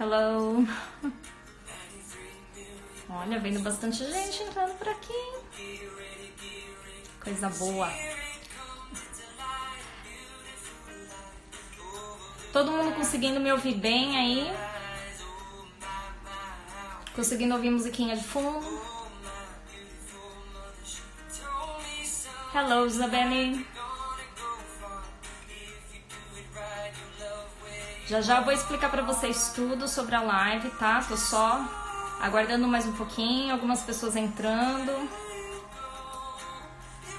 Hello. Olha, vendo bastante gente entrando por aqui. Coisa boa. Todo mundo conseguindo me ouvir bem aí? Conseguindo ouvir musiquinha de fundo? Hello, Isabelle. Já eu vou explicar pra vocês tudo sobre a live, tá? Tô só aguardando mais um pouquinho, algumas pessoas entrando.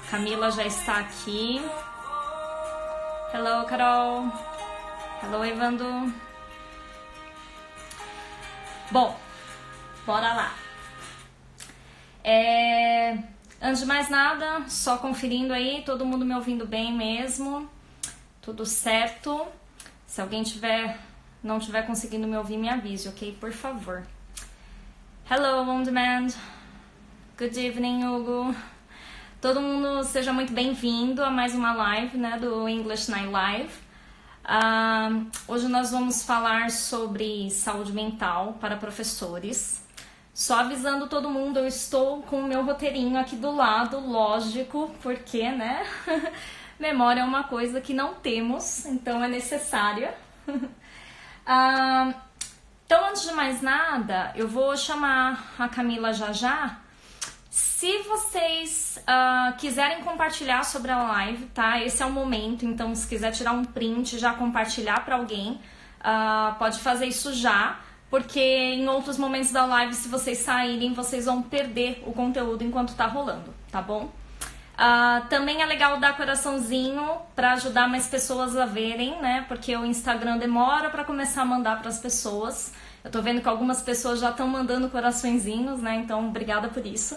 Camila já está aqui. Hello, Carol. Hello, Evando. Bom, bora lá. Antes de mais nada, só conferindo aí, todo mundo me ouvindo bem mesmo. Tudo certo. Se alguém não tiver conseguindo me ouvir, me avise, ok? Por favor. Hello, On Demand. Good evening, Hugo. Todo mundo seja muito bem-vindo a mais uma live, né, do English Night Live. Hoje nós vamos falar sobre saúde mental para professores. Só avisando todo mundo, eu estou com o meu roteirinho aqui do lado, lógico, porque, né? Memória é uma coisa que não temos, então é necessária. Então, antes de mais nada, eu vou chamar a Camila já. Se vocês quiserem compartilhar sobre a live, tá? Esse é o momento, então se quiser tirar um print, já compartilhar para alguém, pode fazer isso já, porque em outros momentos da live, se vocês saírem, vocês vão perder o conteúdo enquanto tá rolando, tá bom? Também é legal dar coraçãozinho para ajudar mais pessoas a verem, né? Porque o Instagram demora para começar a mandar para as pessoas. Eu tô vendo que algumas pessoas já estão mandando coraçõezinhos, né? Então, obrigada por isso.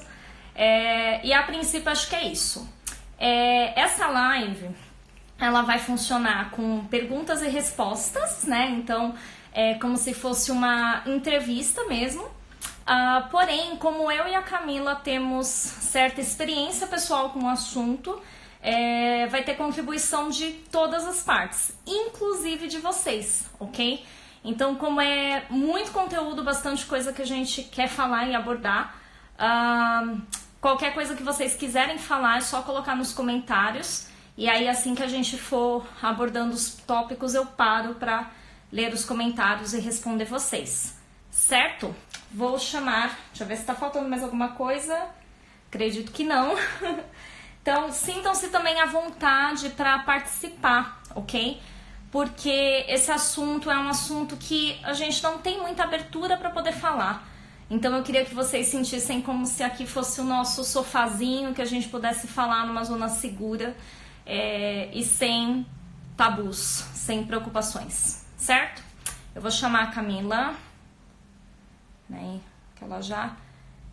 E a princípio, acho que é isso. Essa live, ela vai funcionar com perguntas e respostas, né? Então, é como se fosse uma entrevista mesmo. Porém, como eu e a Camila temos certa experiência pessoal com o assunto, vai ter contribuição de todas as partes, inclusive de vocês, ok? Então, como é muito conteúdo, bastante coisa que a gente quer falar e abordar, qualquer coisa que vocês quiserem falar é só colocar nos comentários, e aí assim que a gente for abordando os tópicos, eu paro para ler os comentários e responder vocês. Certo? Vou chamar, deixa eu ver se tá faltando mais alguma coisa. Acredito que não. Então, sintam-se também à vontade para participar, ok? Porque esse assunto é um assunto que a gente não tem muita abertura para poder falar. Então, eu queria que vocês sentissem como se aqui fosse o nosso sofazinho, que a gente pudesse falar numa zona segura e sem tabus, sem preocupações, certo? Eu vou chamar a Camila, né, que ela já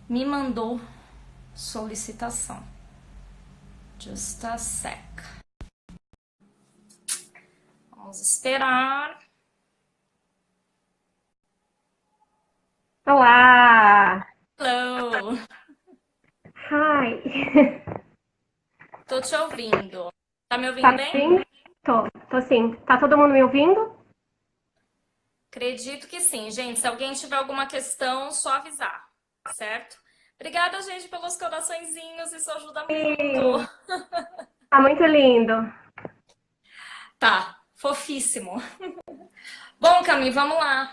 me mandou solicitação. Just a sec. Vamos esperar. Olá! Hello! Hi! Tô te ouvindo. Tá me Tá ouvindo me bem? ouvindo? Tô sim. Tá todo mundo me ouvindo? Acredito que sim, gente. Se alguém tiver alguma questão, só avisar, certo? Obrigada, gente, pelos coraçõezinhos. Isso ajuda muito. Sim. Tá muito lindo. Tá, fofíssimo. Bom, Cami, vamos lá.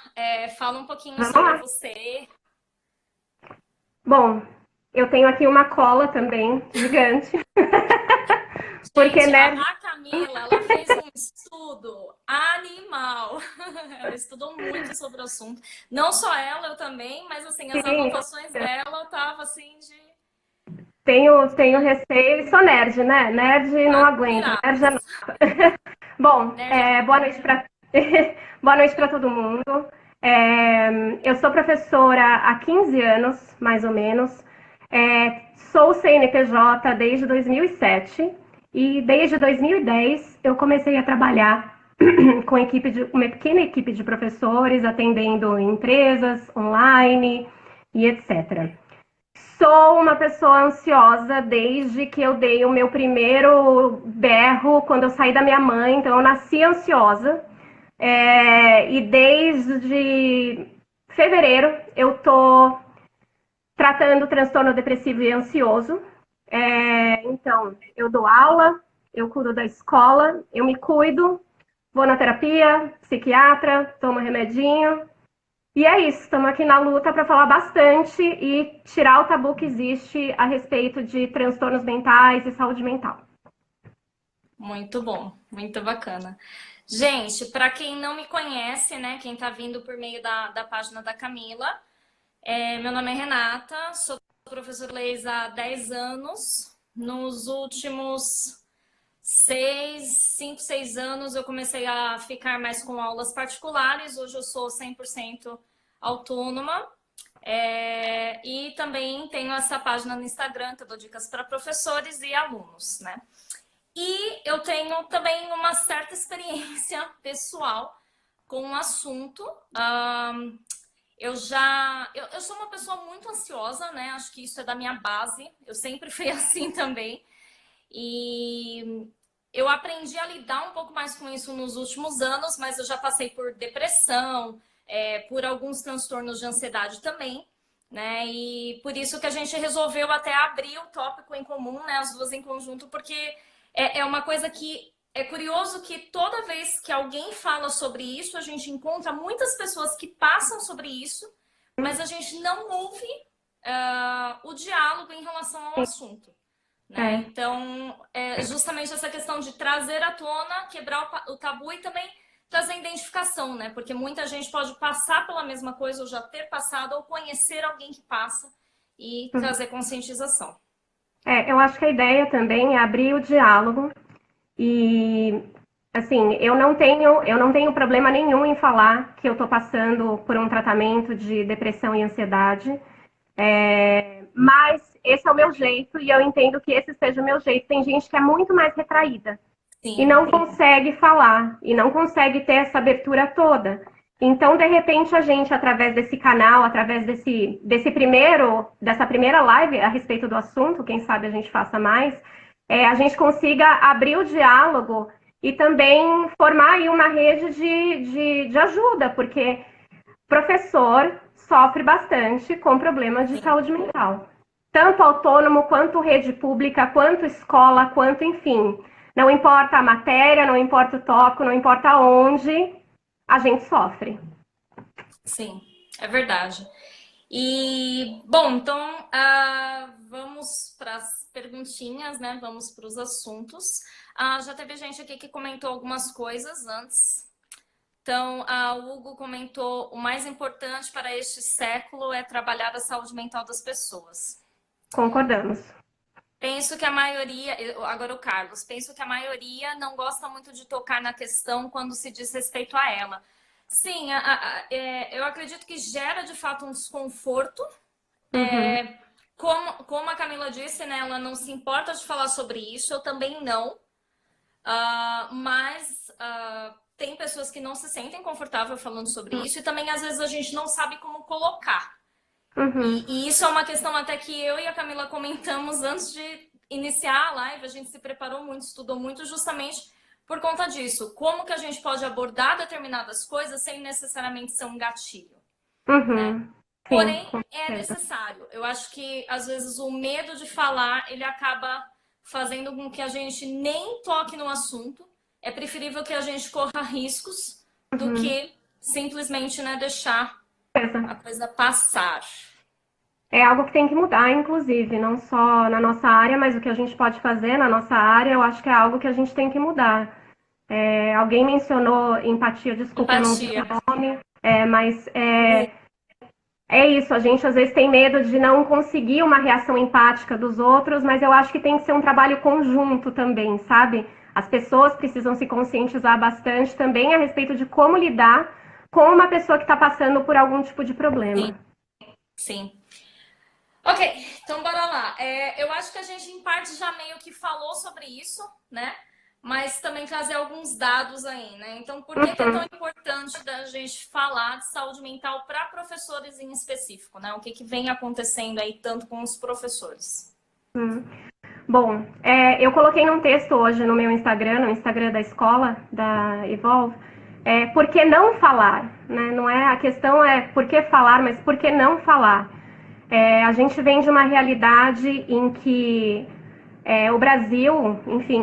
Fala um pouquinho Vamos sobre lá. você. Bom, eu tenho aqui uma cola também, gigante. Porque, Gente, né? a Camila, ela fez um estudo animal. Ela estudou muito sobre o assunto. Não só ela, eu também, mas assim, as Sim, anotações dela tava assim de tenho receio e sou nerd, né? Nerd não aguenta. Nerd é admiráveis. nada. Bom, Nerd boa noite para boa noite para todo mundo. Eu sou professora há 15 anos, mais ou menos. Sou CNPJ desde 2007 e desde 2010 eu comecei a trabalhar com uma pequena equipe de professores, atendendo empresas online e etc. Sou uma pessoa ansiosa desde que eu dei o meu primeiro berro quando eu saí da minha mãe, então eu nasci ansiosa. E desde fevereiro eu tô tratando transtorno depressivo e ansioso. Então, eu dou aula, eu cuido da escola, eu me cuido, vou na terapia, psiquiatra, tomo remedinho. E é isso, estamos aqui na luta para falar bastante e tirar o tabu que existe a respeito de transtornos mentais e saúde mental. Muito bom, muito bacana. Gente, para quem não me conhece, né, quem está vindo por meio da página da Camila, meu nome é Renata, sou professora de inglês há 10 anos. Nos últimos 5, 6 anos eu comecei a ficar mais com aulas particulares. Hoje eu sou 100% autônoma. E também tenho essa página no Instagram que eu dou dicas para professores e alunos, né? E eu tenho também uma certa experiência pessoal com o assunto. Eu sou uma pessoa muito ansiosa, né? Acho que isso é da minha base. Eu sempre fui assim também. E eu aprendi a lidar um pouco mais com isso nos últimos anos, mas eu já passei por depressão, por alguns transtornos de ansiedade também, né? E por isso que a gente resolveu até abrir o tópico em comum, né? As duas em conjunto, porque é uma coisa que é curioso que toda vez que alguém fala sobre isso, a gente encontra muitas pessoas que passam sobre isso, mas a gente não ouve o diálogo em relação ao assunto. Né? Então, justamente essa questão de trazer à tona, quebrar o tabu e também trazer identificação, né? Porque muita gente pode passar pela mesma coisa ou já ter passado ou conhecer alguém que passa e trazer conscientização. Eu acho que a ideia também é abrir o diálogo e, assim, eu não tenho problema nenhum em falar que eu estou passando por um tratamento de depressão e ansiedade, mas esse é o meu jeito e eu entendo que esse seja o meu jeito. Tem gente que é muito mais retraída e não consegue falar, e não consegue ter essa abertura toda. Então, de repente, a gente, através desse canal, através dessa primeira live a respeito do assunto, quem sabe a gente faça mais, a gente consiga abrir o diálogo e também formar aí uma rede de ajuda, porque professor sofre bastante com problemas de saúde mental. Tanto autônomo, quanto rede pública, quanto escola, quanto, enfim. Não importa a matéria, não importa o tópico, não importa onde, a gente sofre. Sim, é verdade. E, bom, então vamos para as perguntinhas, né? Vamos para os assuntos. Já teve gente aqui que comentou algumas coisas antes. Então, o Hugo comentou: o mais importante para este século é trabalhar a saúde mental das pessoas. Concordamos. Penso que a maioria, agora o Carlos, penso que a maioria não gosta muito de tocar na questão quando se diz respeito a ela. Sim, eu acredito que gera de fato um desconforto. Como a Camila disse, né, ela não se importa de falar sobre isso, eu também não. Mas tem pessoas que não se sentem confortáveis falando sobre isso e também às vezes a gente não sabe como colocar. E isso é uma questão até que eu e a Camila comentamos antes de iniciar a live. A gente se preparou muito, estudou muito justamente por conta disso. Como que a gente pode abordar determinadas coisas sem necessariamente ser um gatilho. Né? Porém, é necessário. Eu acho que às vezes o medo de falar, ele acaba fazendo com que a gente nem toque no assunto. É preferível que a gente corra riscos do que simplesmente, né, deixar a coisa passar. É algo que tem que mudar, inclusive, não só na nossa área, mas o que a gente pode fazer na nossa área, eu acho que é algo que a gente tem que mudar. Alguém mencionou empatia, desculpa, Empatia. Eu não vi o nome, mas é isso, a gente às vezes tem medo de não conseguir uma reação empática dos outros, mas eu acho que tem que ser um trabalho conjunto também, sabe? As pessoas precisam se conscientizar bastante também a respeito de como lidar com uma pessoa que está passando por algum tipo de problema. Sim. Ok, então bora lá. Eu acho que a gente em parte já meio que falou sobre isso, né? Mas também trazer alguns dados aí, né? Então, por que é tão importante da gente falar de saúde mental para professores em específico, né? O que vem acontecendo aí tanto com os professores? Bom, eu coloquei num texto hoje no meu Instagram, no Instagram da escola, da Evolve, por que não falar, né? Não é, a questão é por que falar, mas por que não falar. A gente vem de uma realidade em que o Brasil, enfim,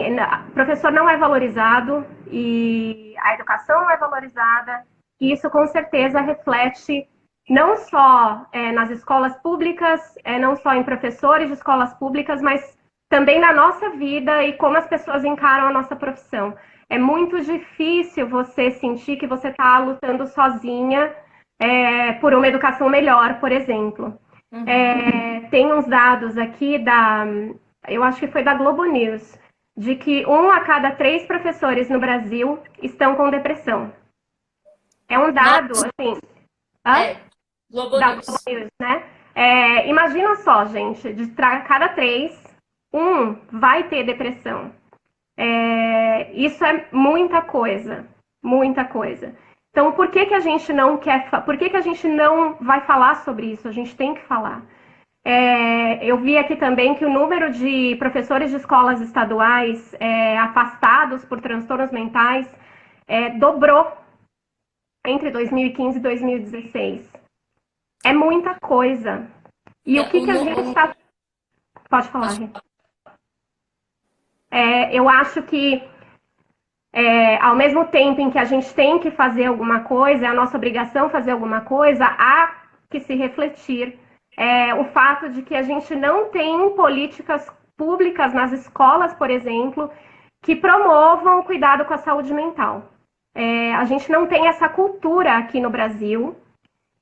o professor não é valorizado e a educação não é valorizada, e isso com certeza reflete não só nas escolas públicas, não só em professores de escolas públicas, mas também na nossa vida e como as pessoas encaram a nossa profissão. É muito difícil você sentir que você está lutando sozinha por uma educação melhor, por exemplo. Tem uns dados aqui eu acho que foi da Globo News, de que 1 a cada 3 professores no Brasil estão com depressão. É um dado, Nossa. assim... Globo da News. Globo News, né? Imagina só, gente, de cada 3, 1 vai ter depressão. Isso é muita coisa, muita coisa. Então, por que a gente não quer, por que a gente não vai falar sobre isso? A gente tem que falar. Eu vi aqui também que o número de professores de escolas estaduais afastados por transtornos mentais dobrou entre 2015 e 2016. É muita coisa. E o que a gente está... Pode falar, Rita. Eu acho que ao mesmo tempo em que a gente tem que fazer alguma coisa, é a nossa obrigação fazer alguma coisa, há que se refletir o fato de que a gente não tem políticas públicas nas escolas, por exemplo, que promovam o cuidado com a saúde mental. A gente não tem essa cultura aqui no Brasil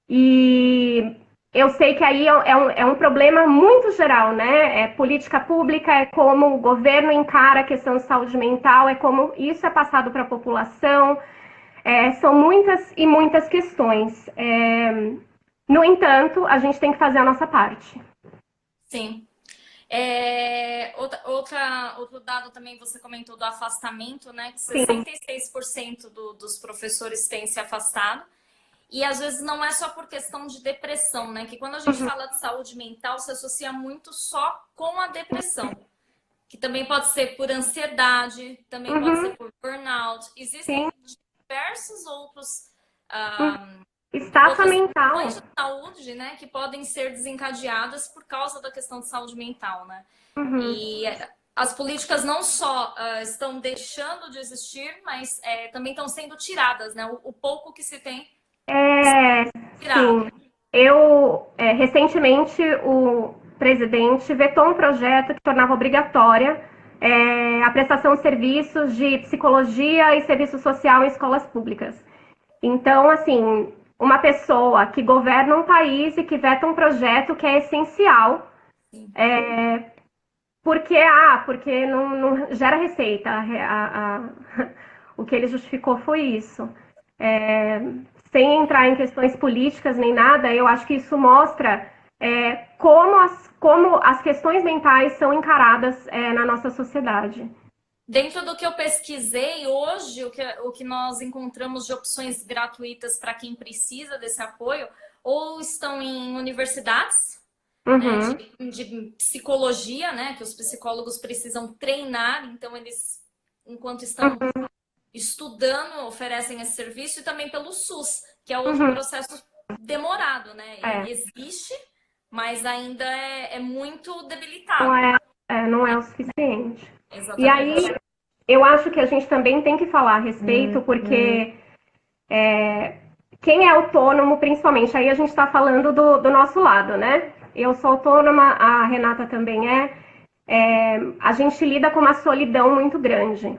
e eu sei que aí é um problema muito geral, né? Política pública, é como o governo encara a questão de saúde mental, é como isso é passado para a população. São muitas e muitas questões. No entanto, a gente tem que fazer a nossa parte. Sim. Outro dado também, você comentou do afastamento, né? Que 66% dos professores têm se afastado. E às vezes não é só por questão de depressão, né? Que quando a gente fala de saúde mental, se associa muito só com a depressão. Que também pode ser por ansiedade, também pode ser por burnout. Existem diversos outros estafa mental questões de saúde, né? Que podem ser desencadeadas por causa da questão de saúde mental, né? E as políticas não só estão deixando de existir, mas também estão sendo tiradas, né? O pouco que se tem sim. Recentemente, o presidente vetou um projeto que tornava obrigatória a prestação de serviços de psicologia e serviço social em escolas públicas. Então, assim, uma pessoa que governa um país e que veta um projeto que é essencial, porque não gera receita. O que ele justificou foi isso. Sem entrar em questões políticas nem nada, eu acho que isso mostra como as questões mentais são encaradas na nossa sociedade. Dentro do que eu pesquisei hoje, o que nós encontramos de opções gratuitas para quem precisa desse apoio, ou estão em universidades, né, de psicologia, né, que os psicólogos precisam treinar, então eles, enquanto estão estudando, oferecem esse serviço, e também pelo SUS, que é outro processo demorado, né? Existe, mas ainda é muito debilitado. Não é o suficiente. Exatamente. E aí, eu acho que a gente também tem que falar a respeito, porque quem é autônomo, principalmente, aí a gente está falando do nosso lado, né? Eu sou autônoma, a Renata também a gente lida com uma solidão muito grande.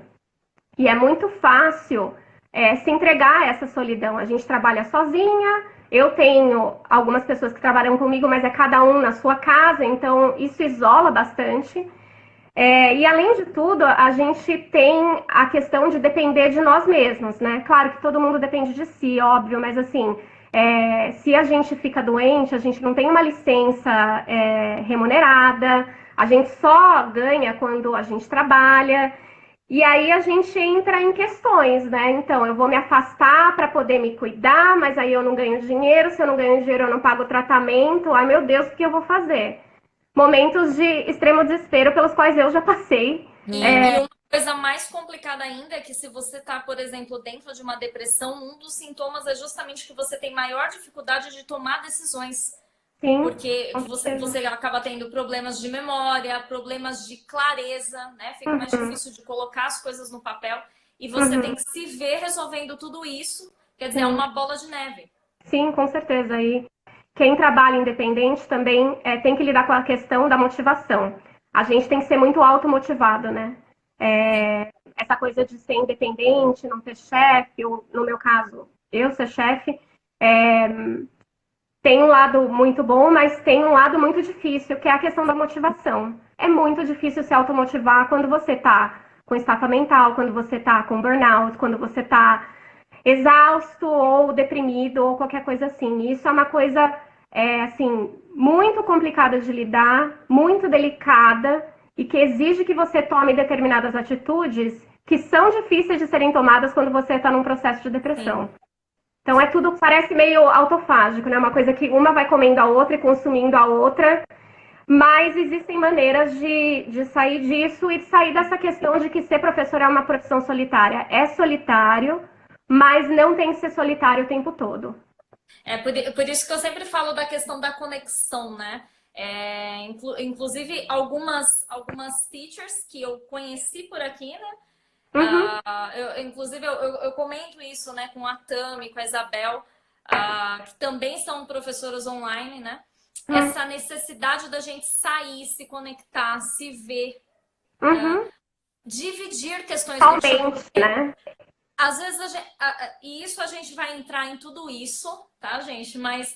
E é muito fácil se entregar a essa solidão. A gente trabalha sozinha, eu tenho algumas pessoas que trabalham comigo, mas é cada um na sua casa, então isso isola bastante. E além de tudo, a gente tem a questão de depender de nós mesmos, né? Claro que todo mundo depende de si, óbvio, mas assim, se a gente fica doente, a gente não tem uma licença remunerada, a gente só ganha quando a gente trabalha. E aí a gente entra em questões, né? Então, eu vou me afastar para poder me cuidar, mas aí eu não ganho dinheiro, se eu não ganho dinheiro eu não pago o tratamento, ai meu Deus, o que eu vou fazer? Momentos de extremo desespero pelos quais eu já passei. E uma coisa mais complicada ainda é que se você está, por exemplo, dentro de uma depressão, um dos sintomas é justamente que você tem maior dificuldade de tomar decisões. Sim, Porque com você certeza. acaba tendo problemas de memória, problemas de clareza, né? Fica mais Uhum, difícil de colocar as coisas no papel e você tem uhum, que se ver resolvendo tudo isso. Quer dizer, é sim. uma bola de neve. Sim, com certeza. E quem trabalha independente também tem que lidar com a questão da motivação. A gente tem que ser muito automotivado, né? Sim, Essa coisa de ser independente, não ter chefe, ou no meu caso, eu ser chefe, é, tem um lado muito bom, mas tem um lado muito difícil, que é a questão da motivação. É muito difícil se automotivar quando você está com estafa mental, quando você está com burnout, quando você está exausto ou deprimido ou qualquer coisa assim. Isso é uma coisa assim muito complicada de lidar, muito delicada e que exige que você tome determinadas atitudes que são difíceis de serem tomadas quando você está num processo de depressão. sim. Então é tudo parece meio autofágico, né? Uma coisa que uma vai comendo a outra e consumindo a outra, mas existem maneiras de sair disso e de sair dessa questão de que ser professor é uma profissão solitária. É solitário, mas não tem que ser solitário o tempo todo. É por isso que eu sempre falo da questão da conexão, né? Inclusive, algumas teachers que eu conheci por aqui, né? Uhum, Inclusive, eu comento isso, né, com a Tami, com a Isabel, que também são professoras online, né? uhum, Essa necessidade da gente sair, se conectar, se ver, uhum. dividir questões do tipo, Totalmente, porque né? às vezes e isso a gente vai entrar em tudo isso, tá, gente? Mas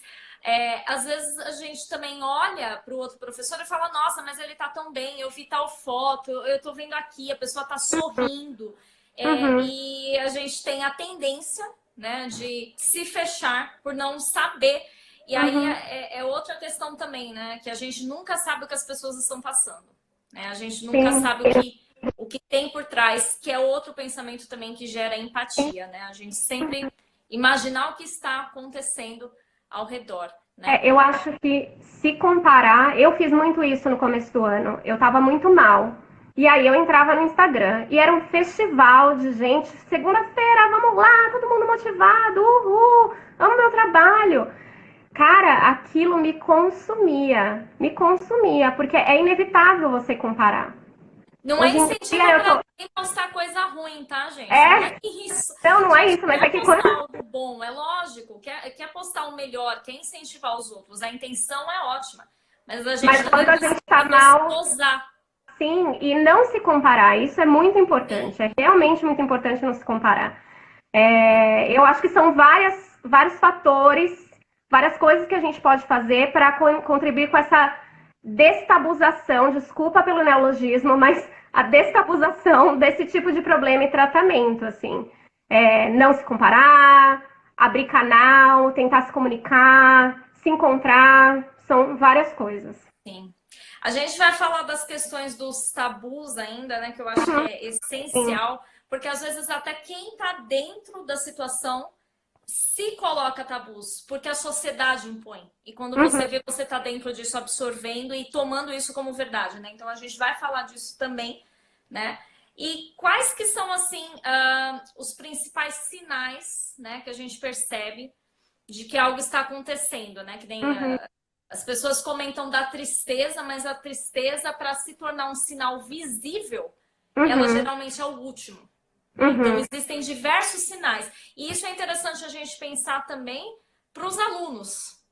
às vezes a gente também olha para o outro professor e fala, nossa, mas ele tá tão bem, eu vi tal foto, eu tô vendo aqui, a pessoa tá sorrindo. Uhum, E a gente tem a tendência, né, de se fechar por não saber. E aí uhum. é outra questão também, né? Que a gente nunca sabe o que as pessoas estão passando. Né? A gente nunca Sim, sabe o que tem por trás, que é outro pensamento também que gera empatia, né? A gente sempre imaginar o que está acontecendo ao redor, né? eu acho que se comparar, eu fiz muito isso no começo do ano. Eu tava muito mal. E aí eu entrava no Instagram e era um festival de gente. Segunda-feira, vamos lá, todo mundo motivado, uhul, amo meu trabalho. Cara, aquilo me consumia, porque é inevitável você comparar. Não é Hoje em incentivo dia eu para tô. ninguém postar coisa ruim, tá, gente? Não é É, isso. não A é gente isso, mas é quer que postar quando. algo bom, é lógico. Quer postar o melhor, quer incentivar os outros. A intenção é ótima. Mas a gente Mas também quando a gente tá precisa se mal, dosar. sim, e não se comparar, isso é muito Sim, importante, é realmente muito importante não se comparar. sim. Eu acho que são vários fatores, várias coisas que a gente pode fazer para contribuir com essa destabuzação, desculpa pelo neologismo, mas a destabuzação desse tipo de problema e tratamento, assim. Não se comparar, abrir canal, tentar se comunicar, se encontrar, são várias coisas. Sim. A gente vai falar das questões dos tabus ainda, né? Que eu acho que é Sim. essencial, porque às vezes até quem está dentro da situação se coloca tabus, porque a sociedade impõe. E quando você Uhum. vê, você está dentro disso, absorvendo e tomando isso como verdade, né? Então a gente vai falar disso também, né? E quais que são, assim, os principais sinais, né, que a gente percebe de que algo está acontecendo, né? Que nem Uhum. as pessoas comentam da tristeza, mas a tristeza, para se tornar um sinal visível, ela Uhum. geralmente é o último. Né? Então, Uhum. existem diversos sinais. E isso é interessante a gente pensar também para os alunos,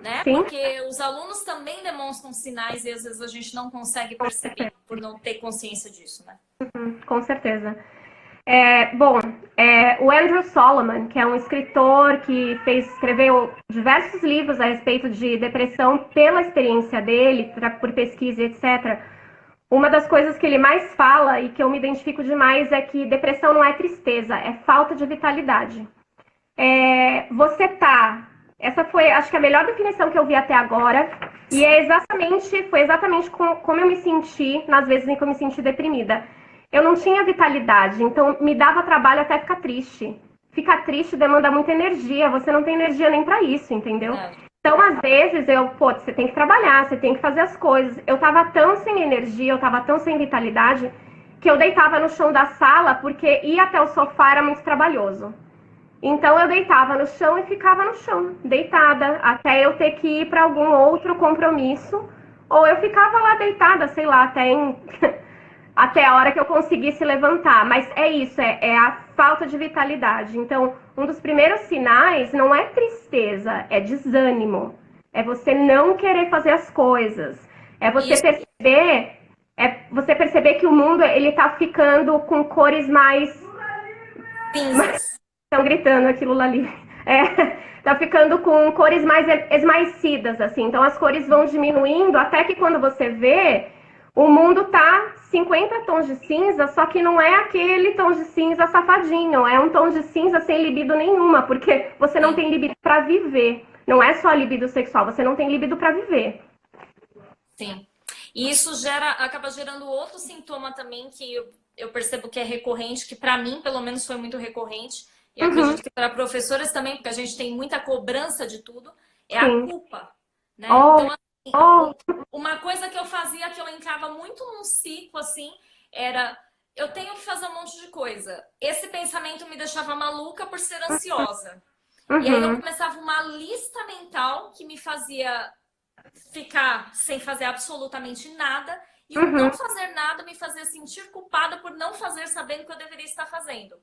né? Sim, Porque os alunos também demonstram sinais e às vezes a gente não consegue com perceber certeza. por não ter consciência disso, né? Com certeza. Bom, o Andrew Solomon, que é um escritor que escreveu diversos livros a respeito de depressão pela experiência dele, por pesquisa, etc. Uma das coisas que ele mais fala e que eu me identifico demais é que depressão não é tristeza, é falta de vitalidade. Você tá. Essa foi, acho que a melhor definição que eu vi até agora. E foi exatamente como eu me senti nas vezes em que eu me senti deprimida. Eu não tinha vitalidade, então me dava trabalho até ficar triste. Ficar triste demanda muita energia, você não tem energia nem para isso, entendeu? Verdade. Então, às vezes, você tem que trabalhar, você tem que fazer as coisas. Eu tava tão sem energia, eu tava tão sem vitalidade, que eu deitava no chão da sala porque ir até o sofá era muito trabalhoso. Então eu deitava no chão e ficava no chão, deitada, até eu ter que ir para algum outro compromisso, ou eu ficava lá deitada, sei lá, até a hora que eu conseguisse levantar. Mas é isso, é a falta de vitalidade. Então, um dos primeiros sinais não é tristeza, é desânimo. É você não querer fazer as coisas. Você perceber que o mundo ele tá ficando com cores mais Cinzas. estão gritando aquilo ali. Tá ficando com cores mais esmaecidas, assim. Então as cores vão diminuindo até que quando você vê, o mundo tá 50 tons de cinza, só que não é aquele tom de cinza safadinho, é um tom de cinza sem libido nenhuma, porque você não tem libido para viver. Não é só libido sexual, você não tem libido para viver. Sim. E isso acaba gerando outro sintoma também que eu percebo que é recorrente, que para mim, pelo menos, foi muito recorrente. E acredito que para professores também, porque a gente tem muita cobrança de tudo, é a culpa. Né? Então, assim, uma coisa que eu fazia, que eu entrava muito num ciclo, assim, era... Eu tenho que fazer um monte de coisa. Esse pensamento me deixava maluca por ser ansiosa. E aí eu começava uma lista mental que me fazia ficar sem fazer absolutamente nada. E o não fazer nada me fazia sentir culpada por não fazer sabendo que eu deveria estar fazendo.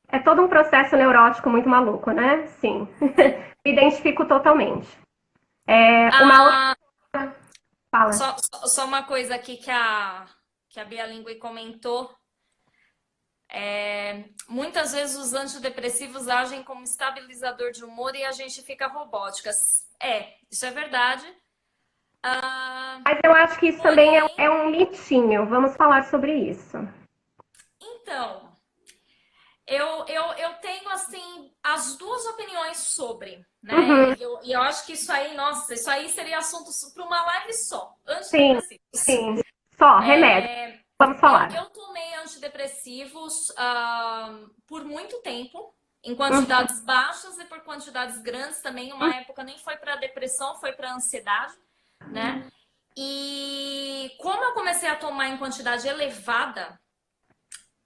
É todo um processo neurótico muito maluco, né? Sim. Me identifico totalmente. Uma outra... Fala. Só uma coisa aqui que a Bia Lingue comentou. Muitas vezes os antidepressivos agem como estabilizador de humor e a gente fica robótica. Isso é verdade. Mas eu acho que isso também é um mitinho. Vamos falar sobre isso. Então, eu tenho, assim, as duas opiniões sobre, né? E eu acho que isso aí, nossa, isso aí seria assunto para uma live só. Antidepressivos. Sim. Só, remédio. Vamos falar. Eu tomei antidepressivos por muito tempo, em quantidades baixas e por quantidades grandes também. Uma época nem foi para depressão, foi para ansiedade, né? E como eu comecei a tomar em quantidade elevada,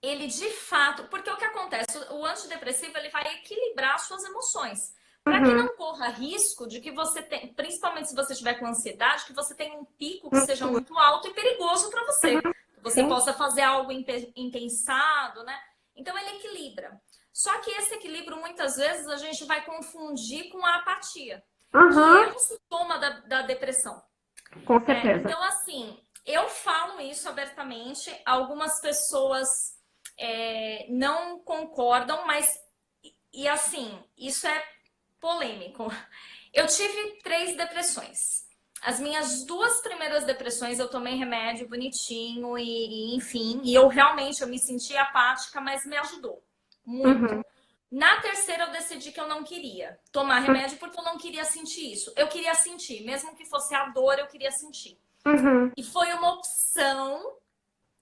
ele de fato... Porque o que acontece? O antidepressivo ele vai equilibrar as suas emoções. Para que não corra risco de que você tenha, principalmente se você estiver com ansiedade, que você tenha um pico que seja muito alto e perigoso para você. Você possa fazer algo impensado, né? Então ele equilibra. Só que esse equilíbrio, muitas vezes, a gente vai confundir com a apatia. Que é um sintoma da depressão. Com certeza. Então, assim, eu falo isso abertamente. Algumas pessoas não concordam, mas... E assim, isso é polêmico. Eu tive 3 depressões. As minhas 2 primeiras depressões eu tomei remédio bonitinho e enfim, e eu realmente me senti apática, mas me ajudou muito. Na terceira eu decidi que eu não queria tomar remédio porque eu não queria sentir isso. Eu queria sentir, mesmo que fosse a dor, eu queria sentir. E foi uma opção,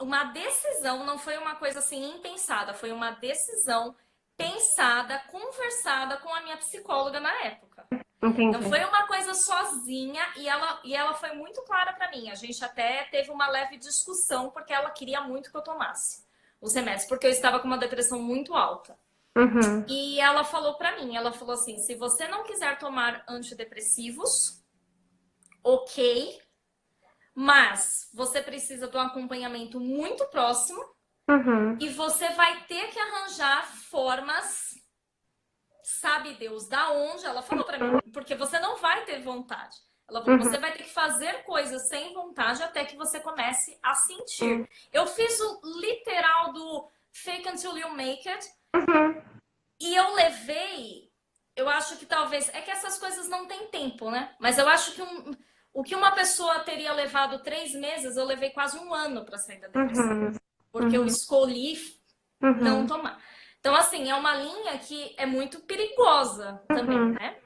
uma decisão, não foi uma coisa assim impensada, foi uma decisão pensada, conversada com a minha psicóloga na época. Entendi. Não foi uma coisa sozinha e ela foi muito clara para mim. A gente até teve uma leve discussão porque ela queria muito que eu tomasse os remédios, porque eu estava com uma depressão muito alta. E ela falou para mim, ela falou assim, se você não quiser tomar antidepressivos, ok, mas você precisa de um acompanhamento muito próximo e você vai ter que arranjar formas, sabe Deus da onde, ela falou pra mim, porque você não vai ter vontade. Ela falou, você vai ter que fazer coisas sem vontade até que você comece a sentir. Eu fiz o literal do fake until you make it. E eu levei, eu acho que talvez, é que essas coisas não têm tempo, né? Mas eu acho que o que uma pessoa teria levado 3 meses, eu levei quase 1 ano pra sair da depressão. Porque eu escolhi não tomar. Então, assim, é uma linha que é muito perigosa também, né?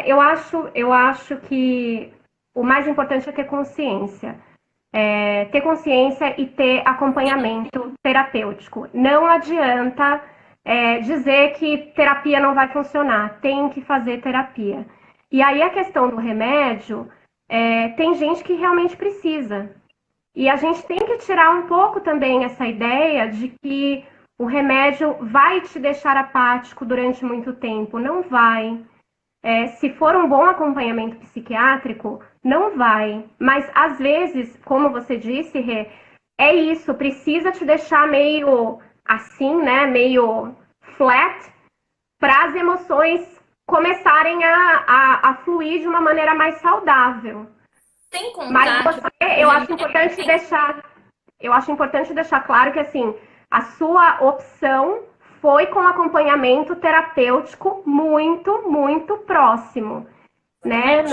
Eu acho que o mais importante é ter consciência. Ter consciência e ter acompanhamento terapêutico. Não adianta dizer que terapia não vai funcionar. Tem que fazer terapia. E aí a questão do remédio, tem gente que realmente precisa. E a gente tem que tirar um pouco também essa ideia de que o remédio vai te deixar apático durante muito tempo. Não vai. Se for um bom acompanhamento psiquiátrico, não vai. Mas às vezes, como você disse, Rê, é isso, precisa te deixar meio assim, né? Meio flat, para as emoções começarem a fluir de uma maneira mais saudável. Sem Mas contar que você, eu acho importante deixar claro que assim, a sua opção foi com acompanhamento terapêutico muito, muito próximo, né?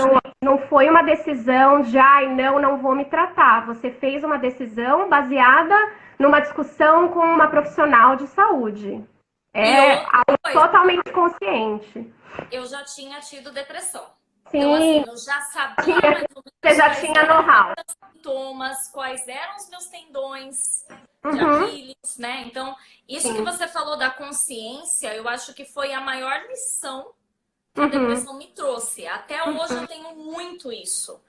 Não foi uma decisão de, ai, não vou me tratar. Você fez uma decisão baseada numa discussão com uma profissional de saúde. É algo totalmente consciente. Eu já tinha tido depressão. Sim. Então, assim, eu já sabia mais ou menos você já tinha know-how. Sintomas, quais eram os meus tendões de Aquiles, né? Então, isso que você falou da consciência, eu acho que foi a maior lição que a depressão me trouxe. Até hoje eu tenho muito isso.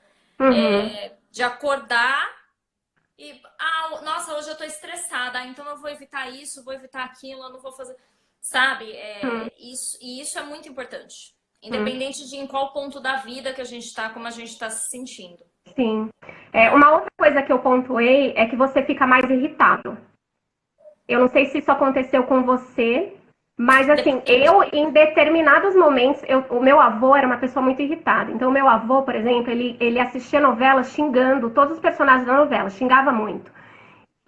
De acordar e, nossa, hoje eu tô estressada, então eu vou evitar isso, vou evitar aquilo, eu não vou fazer... Sabe? Isso é muito importante. Independente de em qual ponto da vida que a gente tá, como a gente tá se sentindo. Sim. Uma outra coisa que eu pontuei é que você fica mais irritado. Eu não sei se isso aconteceu com você, mas assim, em determinados momentos, o meu avô era uma pessoa muito irritada. Então, o meu avô, por exemplo, ele assistia novela xingando todos os personagens da novela, xingava muito.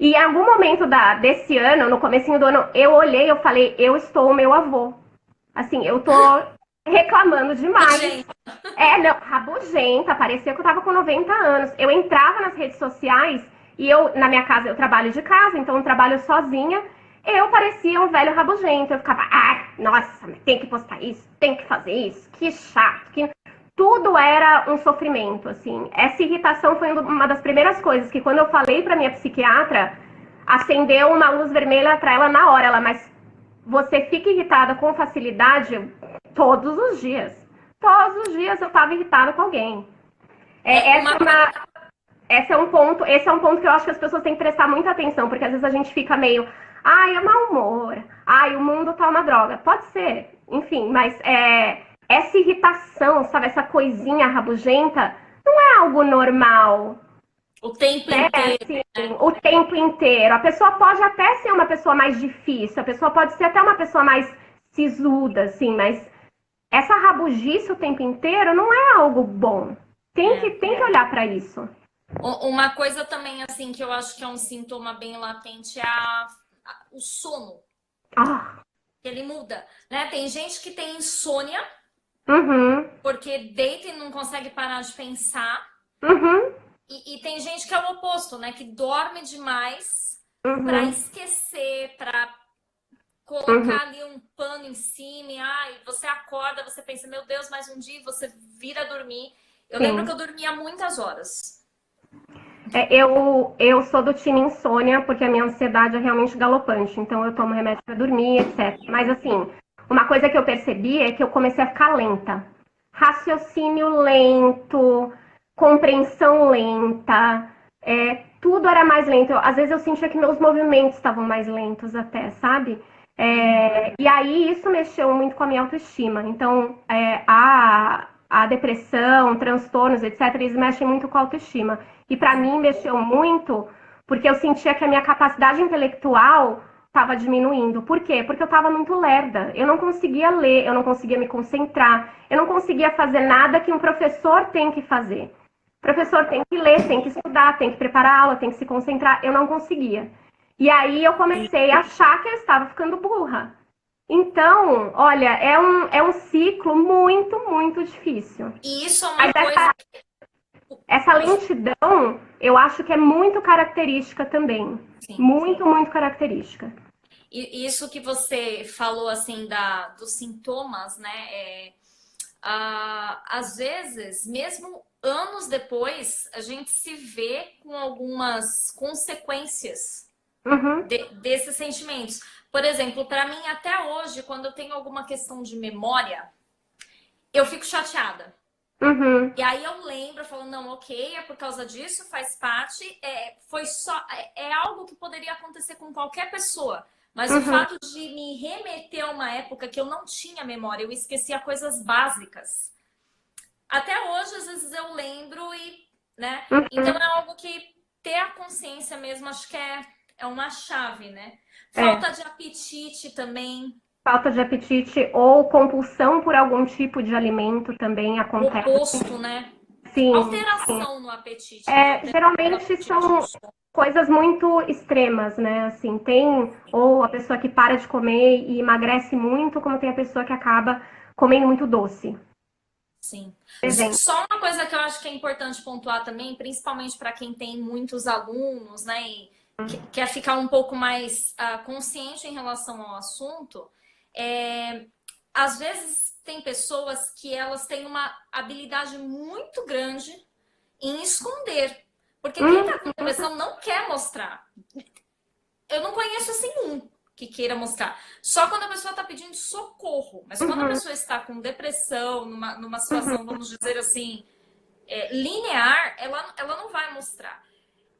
E em algum momento desse ano, no comecinho do ano, eu olhei e eu falei, eu estou o meu avô. Assim, eu tô reclamando demais. Não, rabugenta, parecia que eu tava com 90 anos. Eu entrava nas redes sociais e na minha casa, eu trabalho de casa, então eu trabalho sozinha. Eu parecia um velho rabugento. Eu ficava, nossa, mas tem que postar isso, tem que fazer isso, que chato. Tudo era um sofrimento, assim. Essa irritação foi uma das primeiras coisas que quando eu falei pra minha psiquiatra, acendeu uma luz vermelha pra ela na hora. Mas você fica irritada com facilidade todos os dias. Todos os dias eu estava irritada com alguém. Esse é um ponto que eu acho que as pessoas têm que prestar muita atenção, porque às vezes a gente fica meio, é mau humor, o mundo tá uma droga. Pode ser, enfim, mas essa irritação, sabe, essa coisinha rabugenta, não é algo normal. O tempo inteiro. Assim, o tempo inteiro. A pessoa pode até ser uma pessoa mais difícil, a pessoa pode ser até uma pessoa mais sisuda, assim, mas essa rabugice o tempo inteiro não é algo bom. Tem que olhar para isso. Uma coisa também, assim, que eu acho que é um sintoma bem latente é o sono. Ele muda, né? Tem gente que tem insônia, porque deita e não consegue parar de pensar. E tem gente que é o oposto, né? Que dorme demais pra esquecer, pra colocar ali um pano em cima. E você acorda, você pensa, meu Deus, mais um dia, você vira a dormir. Eu lembro que eu dormia muitas horas. Eu sou do time insônia, porque a minha ansiedade é realmente galopante. Então eu tomo remédio pra dormir, etc. Mas assim, uma coisa que eu percebi é que eu comecei a ficar lenta. Raciocínio lento, compreensão lenta, tudo era mais lento. Às vezes eu sentia que meus movimentos estavam mais lentos até, sabe? E aí isso mexeu muito com a minha autoestima. Então, a depressão, transtornos, etc., eles mexem muito com a autoestima. E para mim mexeu muito porque eu sentia que a minha capacidade intelectual estava diminuindo. Por quê? Porque eu estava muito lerda. Eu não conseguia ler, eu não conseguia me concentrar, eu não conseguia fazer nada que um professor tem que fazer. O professor tem que ler, tem que estudar, tem que preparar a aula, tem que se concentrar. Eu não conseguia. E aí eu comecei a achar que eu estava ficando burra. Então, olha, é um ciclo muito, muito difícil. E isso é uma coisa... Essa lentidão, eu acho que é muito característica também. Sim, muito, muito característica. E isso que você falou, assim, dos sintomas, né? Às vezes, mesmo anos depois, a gente se vê com algumas consequências desses sentimentos. Por exemplo, para mim, até hoje, quando eu tenho alguma questão de memória, eu fico chateada. Uhum. E aí eu lembro, falando, não, ok, é por causa disso, faz parte, foi só, é algo que poderia acontecer com qualquer pessoa. Mas o Uhum. fato de me remeter a uma época que eu não tinha memória, eu esquecia coisas básicas. Até hoje, às vezes eu lembro e, né? Então Uhum. é algo que ter a consciência mesmo, acho que é uma chave, né? É. Falta de apetite também, Falta de apetite ou compulsão por algum tipo de alimento também o acontece. oposto, né? Sim, sim. Alteração no apetite, né? Alteração no Geralmente apetite. são coisas muito extremas, né? Assim, tem ou a pessoa que para de comer e emagrece muito, como tem a pessoa que acaba comendo muito doce. Sim. Por exemplo. Só uma coisa que eu acho que é importante pontuar também, principalmente para quem tem muitos alunos, né, e quer ficar um pouco mais consciente em relação ao assunto, às vezes tem pessoas que elas têm uma habilidade muito grande em esconder, porque quem Hum, está com depressão não quer mostrar. Eu não conheço assim um que queira mostrar. Só quando a pessoa está pedindo socorro. Mas quando a uhum, pessoa está com depressão, numa uhum, situação, vamos dizer assim, linear, ela não vai mostrar.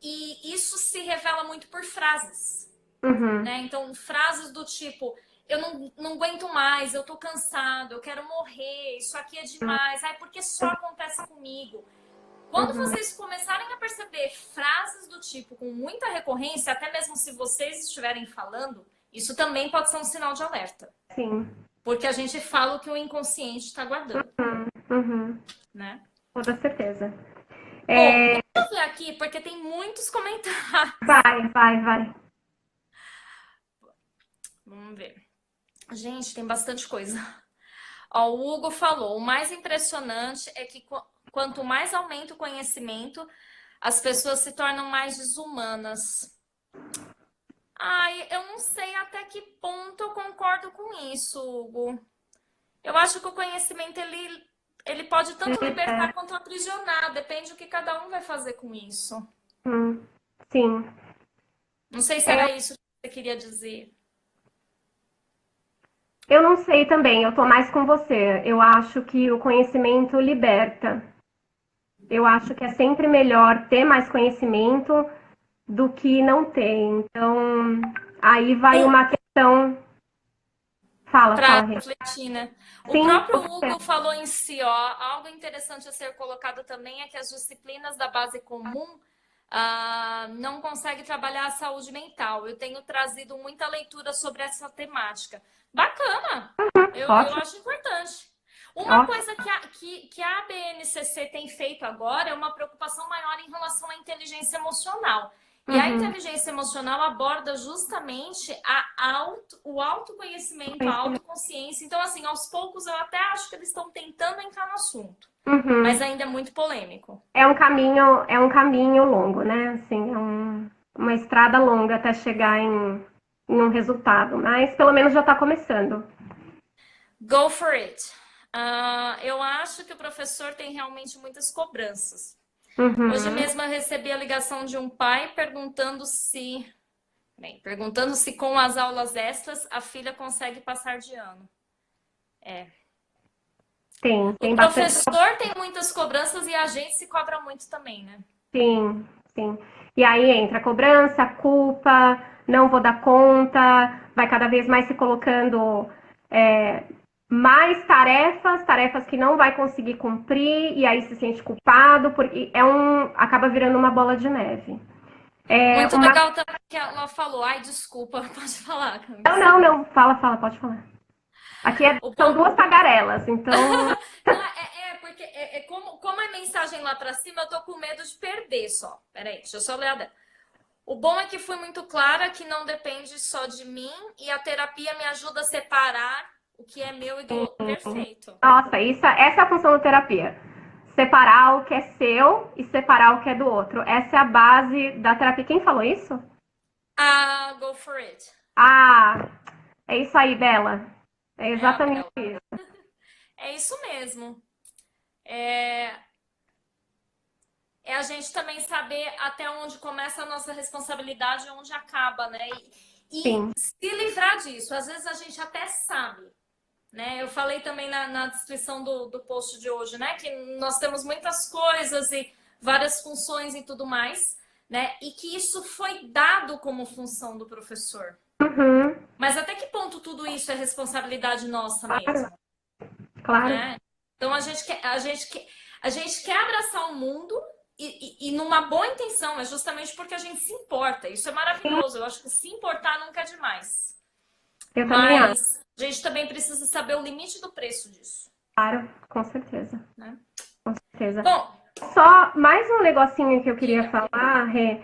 E isso se revela muito por frases. uhum, Né? Então, frases do tipo: eu não aguento mais, eu tô cansado, eu quero morrer, isso aqui é demais, ai, porque só acontece comigo. Quando uhum, vocês começarem a perceber frases do tipo com muita recorrência, até mesmo se vocês estiverem falando, isso também pode ser um sinal de alerta. sim. Porque a gente fala o que o inconsciente está guardando, Uhum, uhum, né? toda certeza. Bom, É, deixa eu ver aqui, porque tem muitos comentários. vai, vai, vai. Vamos ver. Gente, tem bastante coisa. Ó, o Hugo falou: o mais impressionante é que quanto mais aumenta o conhecimento, as pessoas se tornam mais desumanas. Ai, eu não sei até que ponto eu concordo com isso, Hugo. Eu acho que o conhecimento ele pode tanto É, libertar quanto aprisionar, depende do que cada um vai fazer com isso. hum, sim. Não sei se É, era isso que você queria dizer. eu não sei também, eu tô mais com você. Eu acho que o conhecimento liberta. Eu acho que é sempre melhor ter mais conhecimento do que não ter. Então, aí vai uma questão. Fala, Para fala, Rê. refletir, né? O Sim, próprio com certeza. Hugo falou em si, ó, algo interessante a ser colocado também é que as disciplinas da base comum não conseguem trabalhar a saúde mental. Eu tenho trazido muita leitura sobre essa temática. Bacana! Eu Ótimo, acho importante. Uma ótimo. coisa que a ABNCC tem feito agora é uma preocupação maior em relação à inteligência emocional. E a Uhum. inteligência emocional aborda justamente o autoconhecimento, a Conhecimento. autoconsciência. Então, assim, aos poucos eu até acho que eles estão tentando entrar no assunto, mas Uhum. ainda é muito polêmico. É um caminho longo, né? Assim, uma estrada longa até chegar em um resultado, mas pelo menos já está começando. Go for it. Eu acho que o professor tem realmente muitas cobranças. Hoje Uhum. mesmo eu recebi a ligação de um pai perguntando se com as aulas extras a filha consegue passar de ano. O Tem bastante. professor tem muitas cobranças e a gente se cobra muito também, né? Sim, sim. E aí entra a cobrança, a culpa, não vou dar conta, vai cada vez mais se colocando é, mais tarefas, tarefas que não vai conseguir cumprir, e aí se sente culpado, porque acaba virando uma bola de neve. É Muito uma. legal também que ela falou. Ai, desculpa, pode falar, Não, Camis. não, não, fala, pode falar. Aqui O são bom... duas tagarelas, então. Não, porque como é mensagem lá pra cima, eu tô com medo de perder só. Peraí, deixa eu só ler a dela. O bom é que fui muito clara que não depende só de mim e a terapia me ajuda a separar o que é meu e do outro. Perfeito. Nossa, essa é a função da terapia. Separar o que é seu e separar o que é do outro. Essa é a base da terapia. Quem falou isso? Go for it. Ah, é isso aí, Bela. É É a exatamente Bela. isso. É isso mesmo. É, é a gente também saber até onde começa a nossa responsabilidade e onde acaba, né? E Sim. se livrar disso. Às vezes a gente até sabe, né? Eu falei também na descrição do post de hoje, né? Que nós temos muitas coisas e várias funções e tudo mais, né? E que isso foi dado como função do professor. Uhum. Mas até que ponto tudo isso é responsabilidade nossa Claro, mesmo? claro. Né? Então a gente quer abraçar o mundo e numa boa intenção, é justamente porque a gente se importa. Isso é maravilhoso. Eu acho que se importar nunca é demais. Eu também acho. Mas a gente também precisa saber o limite do preço disso. Claro, com certeza. Né? Com certeza. Bom, só mais um negocinho que eu queria falar, Rê.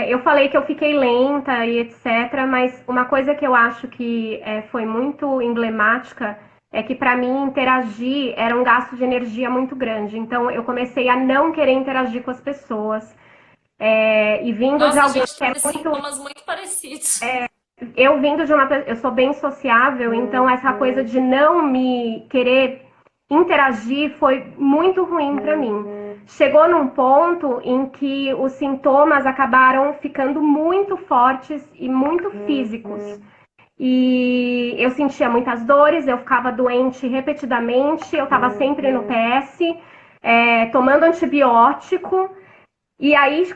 Eu falei que eu fiquei lenta e etc, mas uma coisa que eu acho que foi muito emblemática é que para mim interagir era um gasto de energia muito grande. Então eu comecei a não querer interagir com as pessoas. E vindo de nossa, a alguém gente que é tem muito. sintomas muito parecidos. Eu vindo de eu sou bem sociável, então essa coisa de não me querer interagir foi muito ruim para mim. Chegou num ponto em que os sintomas acabaram ficando muito fortes e muito físicos. E eu sentia muitas dores, eu ficava doente repetidamente, eu estava sempre no PS, tomando antibiótico. E aí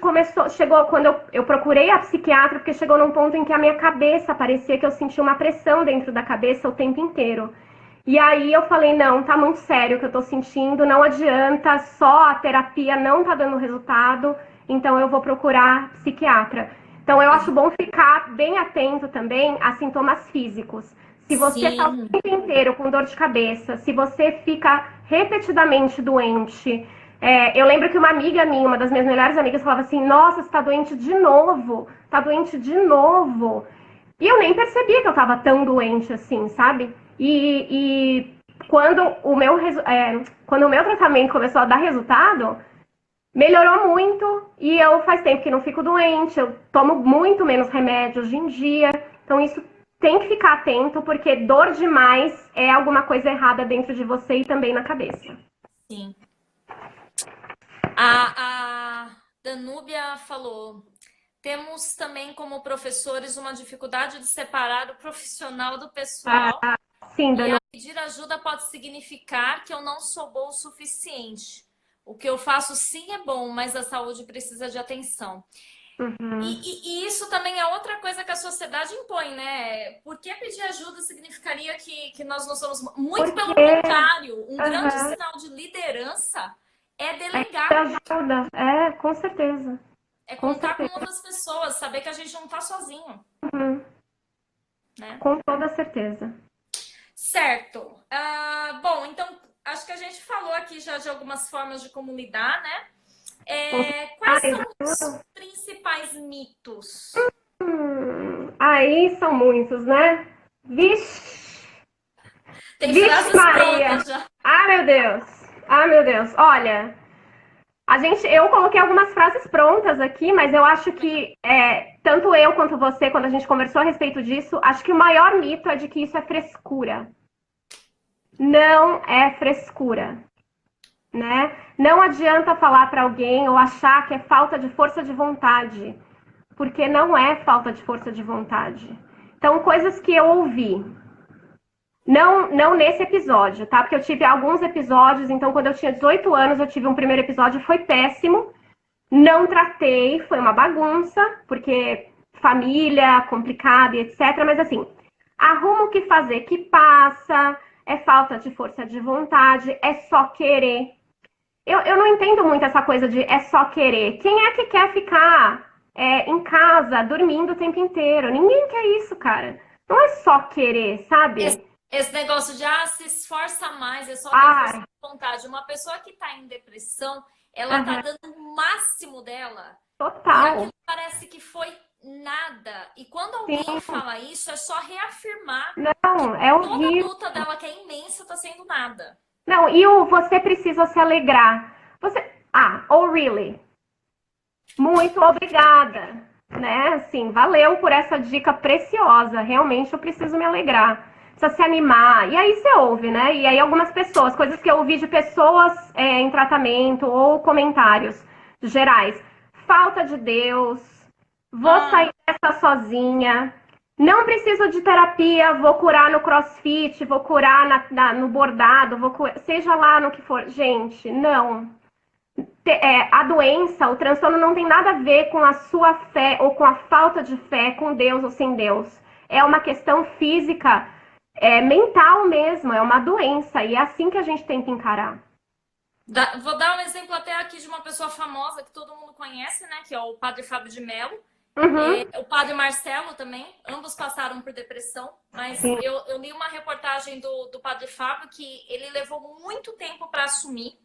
chegou quando eu procurei a psiquiatra, porque chegou num ponto em que a minha cabeça parecia que eu sentia uma pressão dentro da cabeça o tempo inteiro. E aí eu falei, não, tá muito sério o que eu tô sentindo, não adianta, só a terapia não tá dando resultado, então eu vou procurar psiquiatra. Então eu acho bom ficar bem atento também a sintomas físicos. Se você tá o tempo inteiro com dor de cabeça, se você fica repetidamente doente, eu lembro que uma amiga minha, uma das minhas melhores amigas, falava assim, nossa, você tá doente de novo, tá doente de novo. E eu nem percebia que eu tava tão doente assim, sabe? E quando quando o meu tratamento começou a dar resultado, melhorou muito e eu faz tempo que não fico doente, eu tomo muito menos remédio hoje em dia. Então isso tem que ficar atento, porque dor demais é alguma coisa errada dentro de você e também na cabeça. Sim. A Danúbia falou: temos também como professores uma dificuldade de separar o profissional do pessoal. Sim, e pedir ajuda pode significar que eu não sou boa o suficiente. O que eu faço sim é bom, mas a saúde precisa de atenção. Uhum. E isso também é outra coisa que a sociedade impõe, né? Por que pedir ajuda significaria que nós não somos... Muito pelo contrário, um grande sinal de liderança é delegar. Ajuda, com certeza. É contar com outras pessoas, saber que a gente não tá sozinho. Uhum. Né? Com toda certeza. Certo. Bom, então, acho que a gente falou aqui já de algumas formas de como lidar, né? Quais são os principais mitos? Aí são muitos, né? Vixe! Tem frases prontas já. Meu Deus! Meu Deus! Olha, eu coloquei algumas frases prontas aqui, mas eu acho que tanto eu quanto você, quando a gente conversou a respeito disso, acho que o maior mito é de que isso é frescura. Não é frescura. Né? Não adianta falar para alguém ou achar que é falta de força de vontade, porque não é falta de força de vontade. Então, coisas que eu ouvi, não nesse episódio, tá? Porque eu tive alguns episódios, então quando eu tinha 18 anos, eu tive um primeiro episódio, foi péssimo, não tratei, foi uma bagunça, porque família, complicada e etc, mas assim, arruma o que fazer que passa, é falta de força de vontade, é só querer. Eu não entendo muito essa coisa de é só querer. Quem é que quer ficar em casa, dormindo o tempo inteiro? Ninguém quer isso, cara. Não é só querer, sabe? Esse negócio de se esforça mais, é só ter força de vontade. Uma pessoa que tá em depressão, ela tá dando o máximo dela. Total. E aquilo parece que foi nada. E quando alguém fala isso, é só reafirmar não, é horrível. Toda a luta dela, que é imensa, tá sendo nada. Não, e você precisa se alegrar. Oh, really? Muito obrigada, né? Assim, valeu por essa dica preciosa. Realmente eu preciso me alegrar. Precisa se animar. E aí você ouve, né? E aí algumas pessoas, coisas que eu ouvi de pessoas em tratamento ou comentários gerais. Falta de Deus. Vou sair dessa sozinha. Não preciso de terapia. terapia, vou curar no CrossFit, vou curar no bordado, seja lá no que for. Gente, não. A doença, o transtorno não tem nada a ver com a sua fé ou com a falta de fé, com Deus ou sem Deus. É uma questão física, mental mesmo, é uma doença e é assim que a gente tem que encarar. Vou dar um exemplo até aqui de uma pessoa famosa que todo mundo conhece, né? Que é o Padre Fábio de Mello. O Padre Marcelo também. Ambos passaram por depressão. Mas eu li uma reportagem do Padre Fábio que ele levou muito tempo para assumir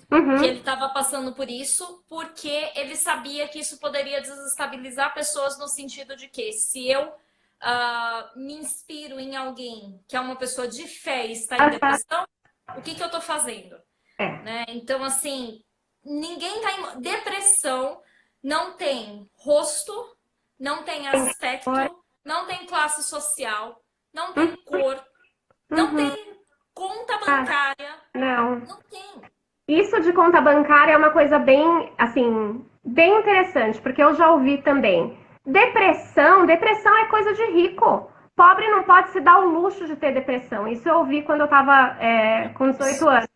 que ele estava passando por isso, porque ele sabia que isso poderia desestabilizar pessoas no sentido de que se eu me inspiro em alguém que é uma pessoa de fé e está em depressão, o que eu estou fazendo? Né? Então, assim, ninguém está em depressão, não tem rosto, não tem aspecto, não tem classe social, não tem cor, não tem conta bancária, não tem. Isso de conta bancária é uma coisa bem, assim, bem interessante, porque eu já ouvi também. Depressão é coisa de rico. Pobre não pode se dar o luxo de ter depressão. Isso eu ouvi quando eu estava com 18 anos.